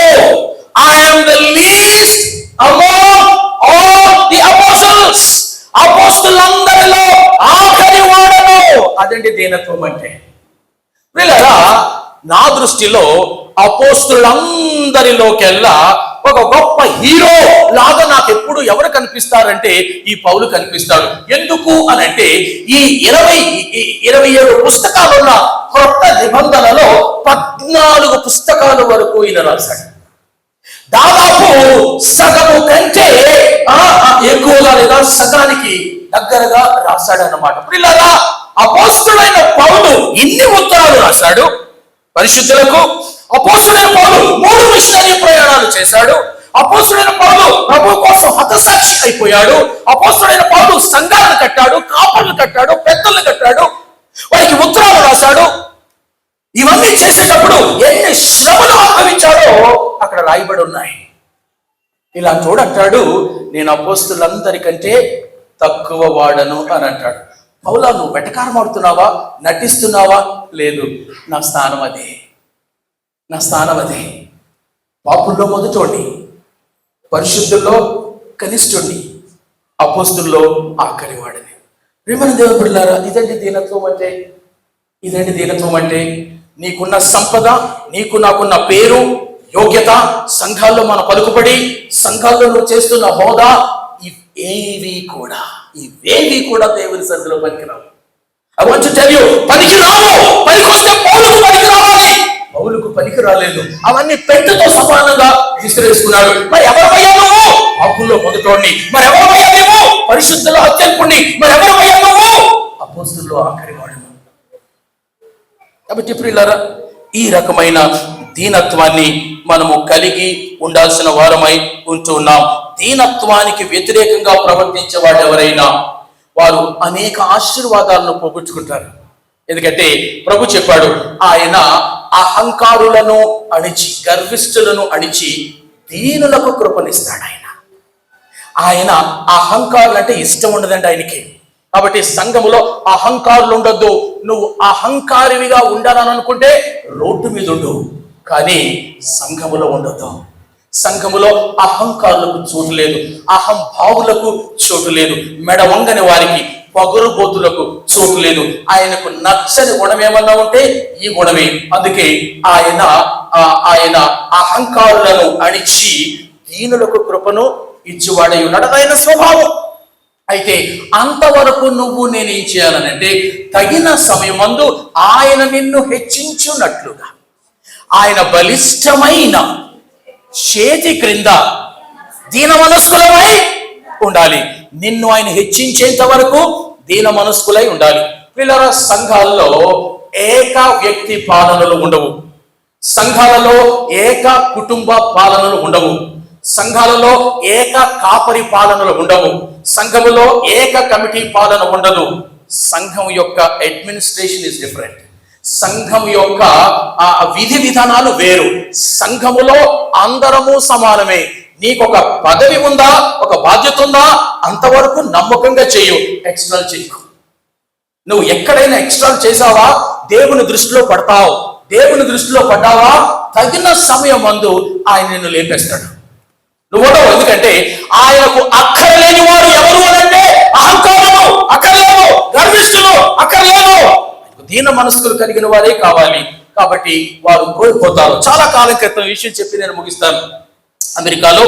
I am the least among all the apostles. అపోస్తలులందరిలో ఆఖరి వాడను. అదండి దీనత్వం అంటే. వీళ్ళరా నా దృష్టిలో అపోస్తలులందరిలోకెల్లా ఒక గొప్ప హీరో లాగా నాకు ఎప్పుడు ఎవరు కనిపిస్తారంటే ఈ పౌలు కనిపిస్తాడు. ఎందుకు అని అంటే ఈ 27 పుస్తకాలున్న కొత్త నిబంధనలో 14 పుస్తకాల వరకు ఈయన రాశాడు. దాదాపు సగము కంటే ఎక్కువగా లేదా సగానికి దగ్గరగా రాశాడు అన్నమాట. పిల్లరా, అపోస్తలుడైన పౌలు ఇన్ని ఉత్తరాలు రాశాడు పరిశుద్ధులకు. అపోస్తలుడైన పౌలు 3 మిషనరీ ప్రయాణాలు చేశాడు. అపోస్తలుడైన పౌలు ప్రభు కోసం హతసాక్షి అయిపోయాడు. అపోస్తలుడైన పౌలు సంఘాలను కట్టాడు, కాపర్లు కట్టాడు, పెద్దలను కట్టాడు, వారికి ఉత్తరాలు రాశాడు. ఇవన్నీ చేసేటప్పుడు ఎన్ని శ్రమలు అనుభవించాడో అక్కడ రాయబడి ఉన్నాయి. ఇలా చూడంటాడు, నేను అపోస్తలులందరికంటే తక్కువ వాడను అని అంటాడు. పౌలా, నువ్వు వెటకారం ఆడుతున్నావా, నటిస్తున్నావా? లేదు, నా స్థానం అదే. పాపుల్లో మొదటోడిని, పరిశుద్ధుల్లో కనిష్ఠుడిని, అపోస్తుల్లో ఆఖరి వాడిని. ప్రియమైన దేవుని బిడ్డలారా, ఇదండి దీనత్వం అంటే. నీకున్న సంపద, నాకున్న పేరు, యోగ్యత, సంఘాల్లో మన పలుకుబడి, సంఘాల్లో నువ్వు చేస్తున్న హోదా, ఇవేవి కూడా దేవుని సన్నిధిలో పనికిరావు. I want to tell you, పనికిరావు. పనికొస్తే పౌలుకు పనికి రావాలి. పౌలుకు పనికి రాలేదు. అవన్నీ పెద్దతో సమానంగా విసిరేసుకున్నాడు. మరి ఎవరమయ్యా నువ్వు? పాపుల్లో మొదటోడిని. మరి ఎవరమయ్యా నువ్వు? పరిశుద్ధుల్లో అత్యల్పుణ్ణి. మరి ఎవరమయ్యా నువ్వు? అపోస్తలుల్లో ఆఖరి వాడు. కాబట్టి ప్రియులారా, ఈ రకమైన దీనత్వాన్ని మనము కలిగి ఉండాల్సిన వారమై ఉంటున్నాం. దీనత్వానికి వ్యతిరేకంగా ప్రవర్తించే వాడు ఎవరైనా వారు అనేక ఆశీర్వాదాలను పోగొట్టుకుంటారు. ఎందుకంటే ప్రభు చెప్పాడు, ఆయన అహంకారులను అణిచి, గర్విష్ఠులను అణిచి దీనులకు కృపనిస్తాడు. ఆయన అహంకారులు అంటే ఇష్టం ఉండదండి ఆయనకి. కాబట్టి సంఘములో అహంకారులు ఉండొద్దు. నువ్వు అహంకారివిగా ఉండాలని అనుకుంటే రోడ్డు మీద ఉండు, కానీ సంఘములో ఉండొద్దు. సంఘములో అహంకారులకు చోటు లేదు, అహంభావులకు చోటు లేదు, మెడ వంగని వారికి, పగురుబోతులకు చోటు లేదు. ఆయనకు నచ్చని గుణం ఏమన్నా ఉంటే ఈ గుణమే. అందుకే ఆయన అహంకారులను అణిచి దీనులకు కృపను ఇచ్చివాడై ఉన్నాడు. ఆయన స్వభావం. అయితే అంతవరకు నేనేం చేయాలనంటే, తగిన సమయమందు ఆయన నిన్ను హెచ్చించున్నట్లుగా ఆయన బలిష్టమైన చేతి క్రింద దీన మనస్కులమై ఉండాలి. నిన్ను ఆయన హెచ్చించేంత వరకు దీన మనస్కులై ఉండాలి. పిల్లల సంఘాల్లో ఏక వ్యక్తి పాలనలు ఉండవు. సంఘాలలో ఏక కుటుంబ పాలనలు ఉండవు. సంఘాలలో ఏక కాపరి పాలనలు ఉండవు. సంఘములో ఏక కమిటీ పాలన ఉండదు. సంఘం యొక్క అడ్మినిస్ట్రేషన్ ఇస్ డిఫరెంట్. సంఘం యొక్క విధి విధానాలు వేరు. సంఘములో అందరము సమానమే. నీకు ఒక పదవి ఉందా, ఒక బాధ్యత ఉందా, అంతవరకు నమ్మకంగా చేయు, ఎక్స్ట్రా చేయకు. నువ్వు ఎక్కడైనా ఎక్స్ట్రా చేసావా దేవుని దృష్టిలో పడతావు. దేవుని దృష్టిలో పడ్డావా తగిన సమయం మందు ఆయన నిన్ను లేపేస్తాడు. నువ్వు ఎందుకంటే ఆయనకు అక్కర్లేని వారు ఎవరు అనంటే అహంకారులు అక్కర్లేదు, గర్విష్ఠులు అక్కర్లేదు, దీన మనస్కులు కలిగిన వారే కావాలి. కాబట్టి వారు కోల్పోతారు. చాలా కాలం క్రితం విషయం చెప్పి నేను ముగిస్తాను. అమెరికాలో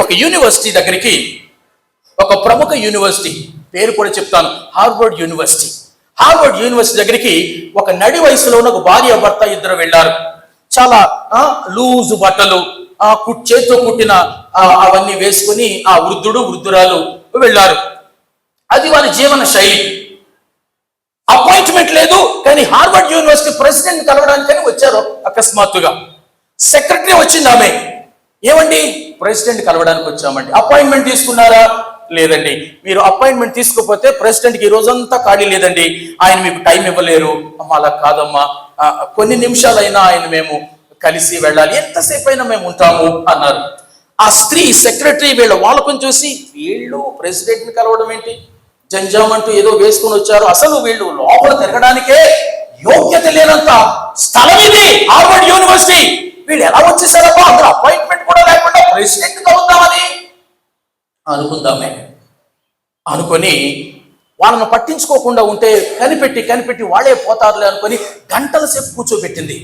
ఒక యూనివర్సిటీ దగ్గరికి, ఒక ప్రముఖ యూనివర్సిటీ పేరు కూడా చెప్తాను, హార్వర్డ్ యూనివర్సిటీ. హార్వర్డ్ యూనివర్సిటీ దగ్గరికి ఒక నడి వయసులో ఉన్న ఒక భార్య భర్త ఇద్దరు వెళ్ళారు. చాలా లూజు బట్టలు, చేతితో కుట్టిన అవన్నీ వేసుకుని ఆ వృద్ధురాలు వెళ్ళారు. అది వారి జీవన శైలి. అపాయింట్మెంట్ లేదు, కానీ హార్వర్డ్ యూనివర్సిటీ ప్రెసిడెంట్ కలవడానికని వచ్చారు. అకస్మాత్తుగా సెక్రటరీ వచ్చింది. ఆమె, ఏమండి ప్రెసిడెంట్ కలవడానికి వచ్చామండి. అపాయింట్మెంట్ తీసుకున్నారా? లేదండి. మీరు అపాయింట్మెంట్ తీసుకోకపోతే ప్రెసిడెంట్కి ఈ రోజంతా ఖాళీ లేదండి, ఆయన మీకు టైం ఇవ్వలేరు. అమ్మా అలా కాదమ్మా, కొన్ని నిమిషాలైనా ఆయన మేము కలిసి వెళ్ళాలి, ఎంతసేపు అయినా మేము ఉంటాము అన్నారు. ఆ స్త్రీ సెక్రటరీ వీళ్ళ వాళ్ళకం చూసి, వీళ్ళు ప్రెసిడెంట్ని కలవడం ఏంటి, జంజామంటూ ఏదో వేసుకుని వచ్చారు, అసలు వీళ్ళు లోపల తిరగడానికే యోగ్యత లేనంత స్థలం ఇది హార్వర్డ్ యూనివర్సిటీ, వీళ్ళు ఎలా వచ్చేసారబ్బా, అందరూ అపాయింట్మెంట్ కూడా లేకుండా ప్రెసిడెంట్ కలుద్దామని అనుకొని వాళ్ళను పట్టించుకోకుండా ఉంటే కనిపెట్టి వాళ్ళే పోతారులే అనుకొని గంటల సేపు కూర్చోబెట్టింది.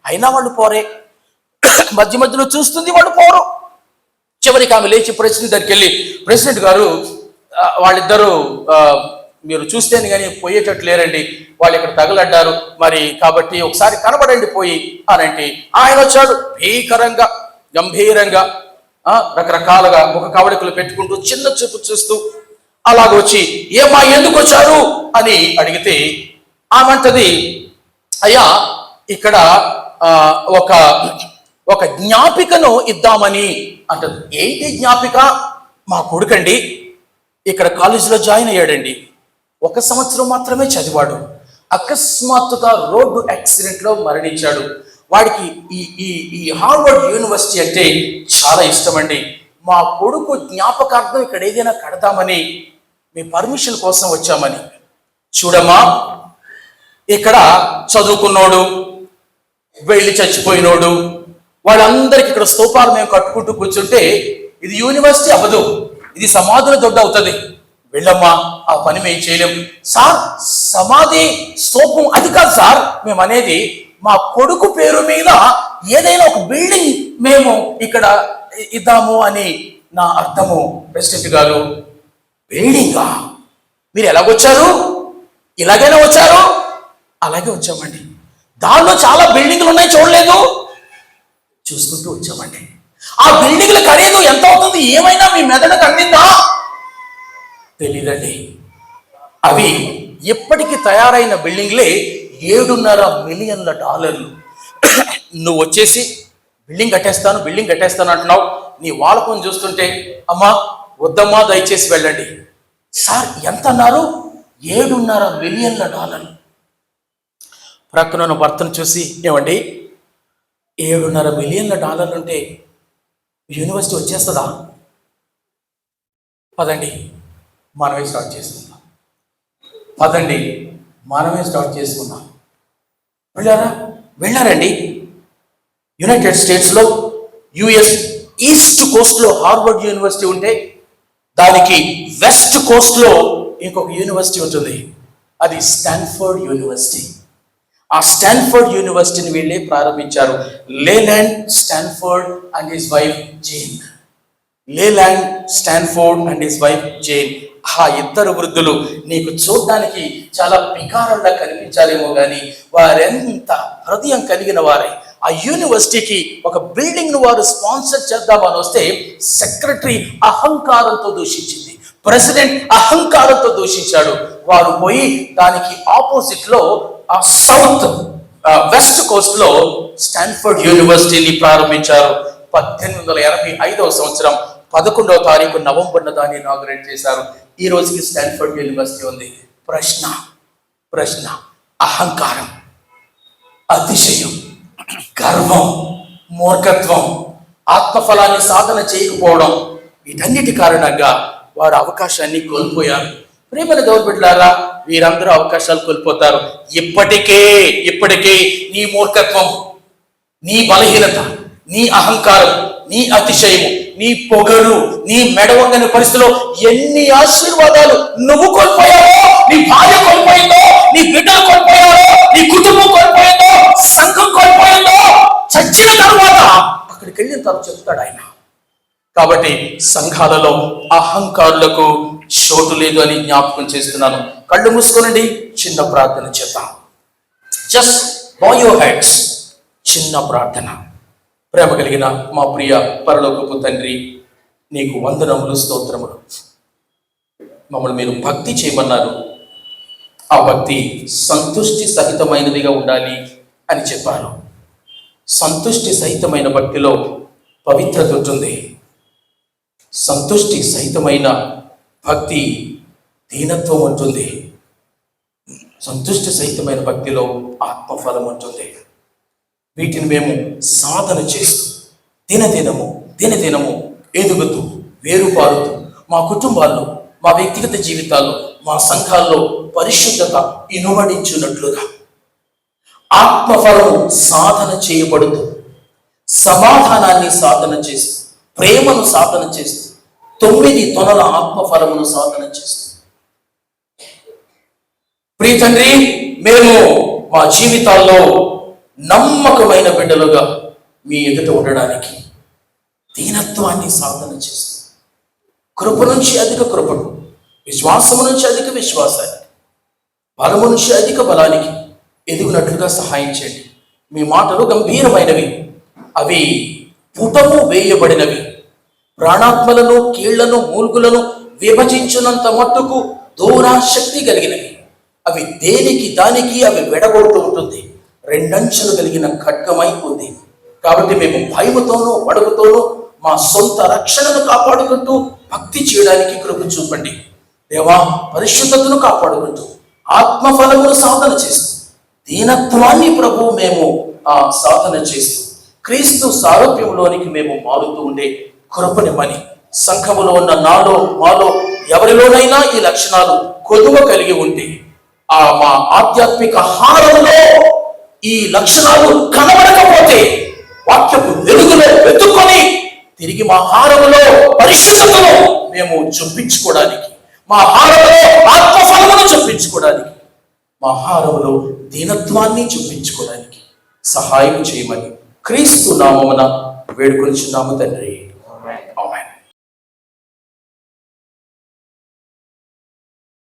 అయినా వాళ్ళు పోరే. మధ్య మధ్యలో చూస్తుంది, వాళ్ళు పోరు. చివరికి ఆమె లేచి ప్రెసిడెంట్ దగ్గరికి వెళ్ళి, ప్రెసిడెంట్ గారు, వాళ్ళిద్దరూ మీరు చూస్తేనే కానీ పోయేటట్టు లేరండి, వాళ్ళు ఇక్కడ తగలడ్డారు, మరి కాబట్టి ఒకసారి కనబడండి పోయి అనంటే ఆయన వచ్చాడు. భీకరంగా గంభీరంగా రకరకాలుగా ముఖ కవళికలు పెట్టుకుంటూ చిన్న చూపు చూస్తూ అలాగొచ్చి, ఏమా ఎందుకు వచ్చారు అని అడిగితే ఆమంటది, అయ్యా ఇక్కడ ఒక జ్ఞాపికను ఇద్దామని అంటది. ఏంటి జ్ఞాపిక? మా కొడుకండి ఇక్కడ కాలేజీలో జాయిన్ అయ్యాడండి, 1 సంవత్సరం మాత్రమే చదివాడు, అకస్మాత్తుగా రోడ్డు యాక్సిడెంట్లో మరణించాడు. వాడికి ఈ హార్వర్డ్ యూనివర్సిటీ అంటే చాలా ఇష్టం అండి. మా కొడుకు జ్ఞాపకార్థం ఇక్కడ ఏదైనా కడదామని మీ పర్మిషన్ కోసం వచ్చామని. చూడమ్మా, ఇక్కడ చదువుకున్నోడు, వెళ్ళి చచ్చిపోయినోడు, వాళ్ళందరికీ ఇక్కడ స్తూపాలు మేము కట్టుకుంటూ కూర్చుంటే ఇది యూనివర్సిటీ అవ్వదు, ఇది సమాధుల దొడ్డ అవుతుంది. వెళ్ళమ్మా, ఆ పని మేము చేయలేం. సార్, సమాధి స్తూపం అది కాదు సార్ మేము అనేది, మా కొడుకు పేరు మీద ఏదైనా ఒక బిల్డింగ్ మేము ఇక్కడ ఇద్దాము అని నా అర్థము. ప్రెసిడెంట్ గారు, బిల్డింగా? మీరు ఎలాగొచ్చారు? ఇలాగైనా వచ్చారు? అలాగే వచ్చామండి. దానిలో చాలా బిల్డింగ్లు ఉన్నాయి, చూడలేదు, చూసుకుంటూ వచ్చామండి. ఆ బిల్డింగ్ల ఖరీదు ఎంత అవుతుంది ఏమైనా మీ మెదడుకు అందిందా? తెలీదండి. అవి ఇప్పటికి తయారైన బిల్డింగ్లే $7.5 మిలియన్ల. నువ్వు వచ్చేసి బిల్డింగ్ కట్టేస్తాను అంటున్నావు. నీ వాడకం చూస్తుంటే అమ్మా వద్దమ్మా దయచేసి వెళ్ళండి. సార్ ఎంత అన్నారు? $7.5 మిలియన్ల. ప్రక్కన భర్తను చూసి, ఏమండి $7.5 మిలియన్ల ఉంటే యూనివర్సిటీ వచ్చేస్తుందా? పదండి మనమే స్టార్ట్ చేసుకుందాం. వెళ్ళారండి. యునైటెడ్ స్టేట్స్లో యుఎస్ ఈస్ట్ కోస్ట్లో హార్వర్డ్ యూనివర్సిటీ ఉంటే దానికి వెస్ట్ కోస్ట్లో ఇంకొక యూనివర్సిటీ ఉంటుంది, అది స్టాన్ఫోర్డ్ యూనివర్సిటీ. ఆ స్టాన్ఫోర్డ్ యూనివర్సిటీని వీళ్ళే ప్రారంభించారు. Leland Stanford and his wife Jane. Leland Stanford and his wife Jane. ఆ ఇద్దరు వృద్ధులు నీకు చూడడానికి చాలా పికారంగా కనిపించారేమో కానీ వారెంత హృదయం కలిగిన వారే. ఆ యూనివర్సిటీకి ఒక బిల్డింగ్ ను వారు స్పాన్సర్ చేద్దామని వస్తే సెక్రటరీ అహంకారంతో దూషించింది, ప్రెసిడెంట్ అహంకారంతో దూషించాడు. వారు పోయి దానికి ఆపోజిట్ లో ఆ సౌత్ వెస్ట్ కోస్ట్ లో స్టాన్ఫోర్డ్ యూనివర్సిటీని ప్రారంభించారు. 1885 సంవత్సరం 11వ తారీఖు నవంబర్న దాన్ని ఇనాగరేట్ చేశారు. ఈ రోజుకి స్టాన్ఫోర్డ్ యూనివర్సిటీ ఉంది. ప్రశ్న అహంకారం, అతిశయం, గర్వం, మూర్ఖత్వం, ఆత్మఫలాన్ని సాధన చేయకపోవడం, వీటన్నిటి కారణంగా వారు అవకాశాన్ని కోల్పోయారు. ప్రేమల గౌరబిడ్లారా, వీరందరూ అవకాశాలు కోల్పోతారు. ఇప్పటికే నీ మూర్ఖత్వం, నీ బలహీనత, నీ అహంకారం, నీ అతిశయము, నీ పొగరు, నీ మెడవంగని పరిస్థితిలో ఎన్ని ఆశీర్వాదాలు నువ్వు కోల్పోయావో, నీ భార్య కోల్పోయిందో, నీ బిడ్డలు కోల్పోయావో, నీ కుటుంబం కోల్పోయిందో, సంఘం కోల్పోయిందో, చచ్చిన తర్వాత అక్కడికి వెళ్ళిన తర్వాత చెప్తాడు ఆయన. కాబట్టి సంఘాలలో అహంకారులకు చోటు లేదు అని జ్ఞాపకం చేస్తున్నాను. కళ్ళు మూసుకోనండి, చిన్న ప్రార్థన చేద్దాం. Just bow your heads. చిన్న ప్రార్థన. ప్రేమ కలిగిన మా ప్రియ పరలోకపు తండ్రి, నీకు వందనములు, స్తోత్రములు. మమ్మల్ని మీరు భక్తి చేయమన్నారు. ఆ భక్తి సంతుష్టి సహితమైనదిగా ఉండాలి అని చెప్పారు. సంతుష్టి సహితమైన భక్తిలో పవిత్రత ఉంటుంది. సంతుష్టి సహితమైన భక్తి దీనత్వం ఉంటుంది. సంతుష్టి సహితమైన భక్తిలో ఆత్మఫలం ఉంటుంది. వీటిని మేము సాధన చేస్తూ దినదినము ఎదుగుతూ వేరుపారుతూ మా కుటుంబాల్లో, మా వ్యక్తిగత జీవితాల్లో, మా సంఘాల్లో పరిశుద్ధత ఇనుమడించున్నట్లుగా ఆత్మఫలము సాధన చేయబడుతూ, సమాధానాన్ని సాధన చేస్తూ, ప్రేమను సాధన చేస్తూ, 9 తొనల ఆత్మఫలమును సాధన చేస్తూ, ప్రియ తండ్రి, మేము మా జీవితాల్లో నమ్మకమైన బిడ్డలుగా మీ ఎదుట ఉండడానికి దీనత్వాన్ని సాధన చేస్తూ, కృప నుంచి అధిక కృపను, విశ్వాసము నుంచి అధిక విశ్వాసానికి, బలము నుంచి అధిక బలానికి ఎదుగునట్లుగా సహాయం చేయండి. మీ మాటలు గంభీరమైనవి, అవి పుటము వేయబడినవి, ప్రాణాత్మలను, కీళ్లను, మూల్గులను విభజించినంత మట్టుకు దూరాశక్తి కలిగినవి. అవి దేనికి దానికి అవి వెడగొడుతూ ఉంటుంది. 2 అంచులు కలిగిన ఖడ్గమై ఉంది. కాబట్టి మేము భయముతోనూ వణుకుతోనూ మా సొంత రక్షణను కాపాడుకుంటూ భక్తి చేయడానికి కృప చూపండి. దేవా, పరిశుద్ధతను కాపాడుకుంటూ ఆత్మఫలమును సాధన చేస్తూ దీనత్వాన్ని ప్రభు మేము సాధన చేస్తూ క్రీస్తు సారూప్యంలోనికి మేము మారుతూ ఉండే కృపనిమ్మని, సంఘములో ఉన్న నాలో మాలో ఎవరిలోనైనా ఈ లక్షణాలు కొదువ కలిగి ఉంటే మా ఆధ్యాత్మిక హారంలో ఈ లక్షణాలు కనబడకపోతే వాక్యపు వెలుగులో వెతుక్కొని తిరిగి మా హారములో పరిశుద్ధతను మేము చూపించుకోవడానికి, మా హారములో ఆత్మఫలమును చూపించుకోవడానికి, మా హారములో దీనత్వాన్ని చూపించుకోవడానికి సహాయం చేయమని క్రీస్తు నామమున వేడుకొనిచున్నాము తండ్రి.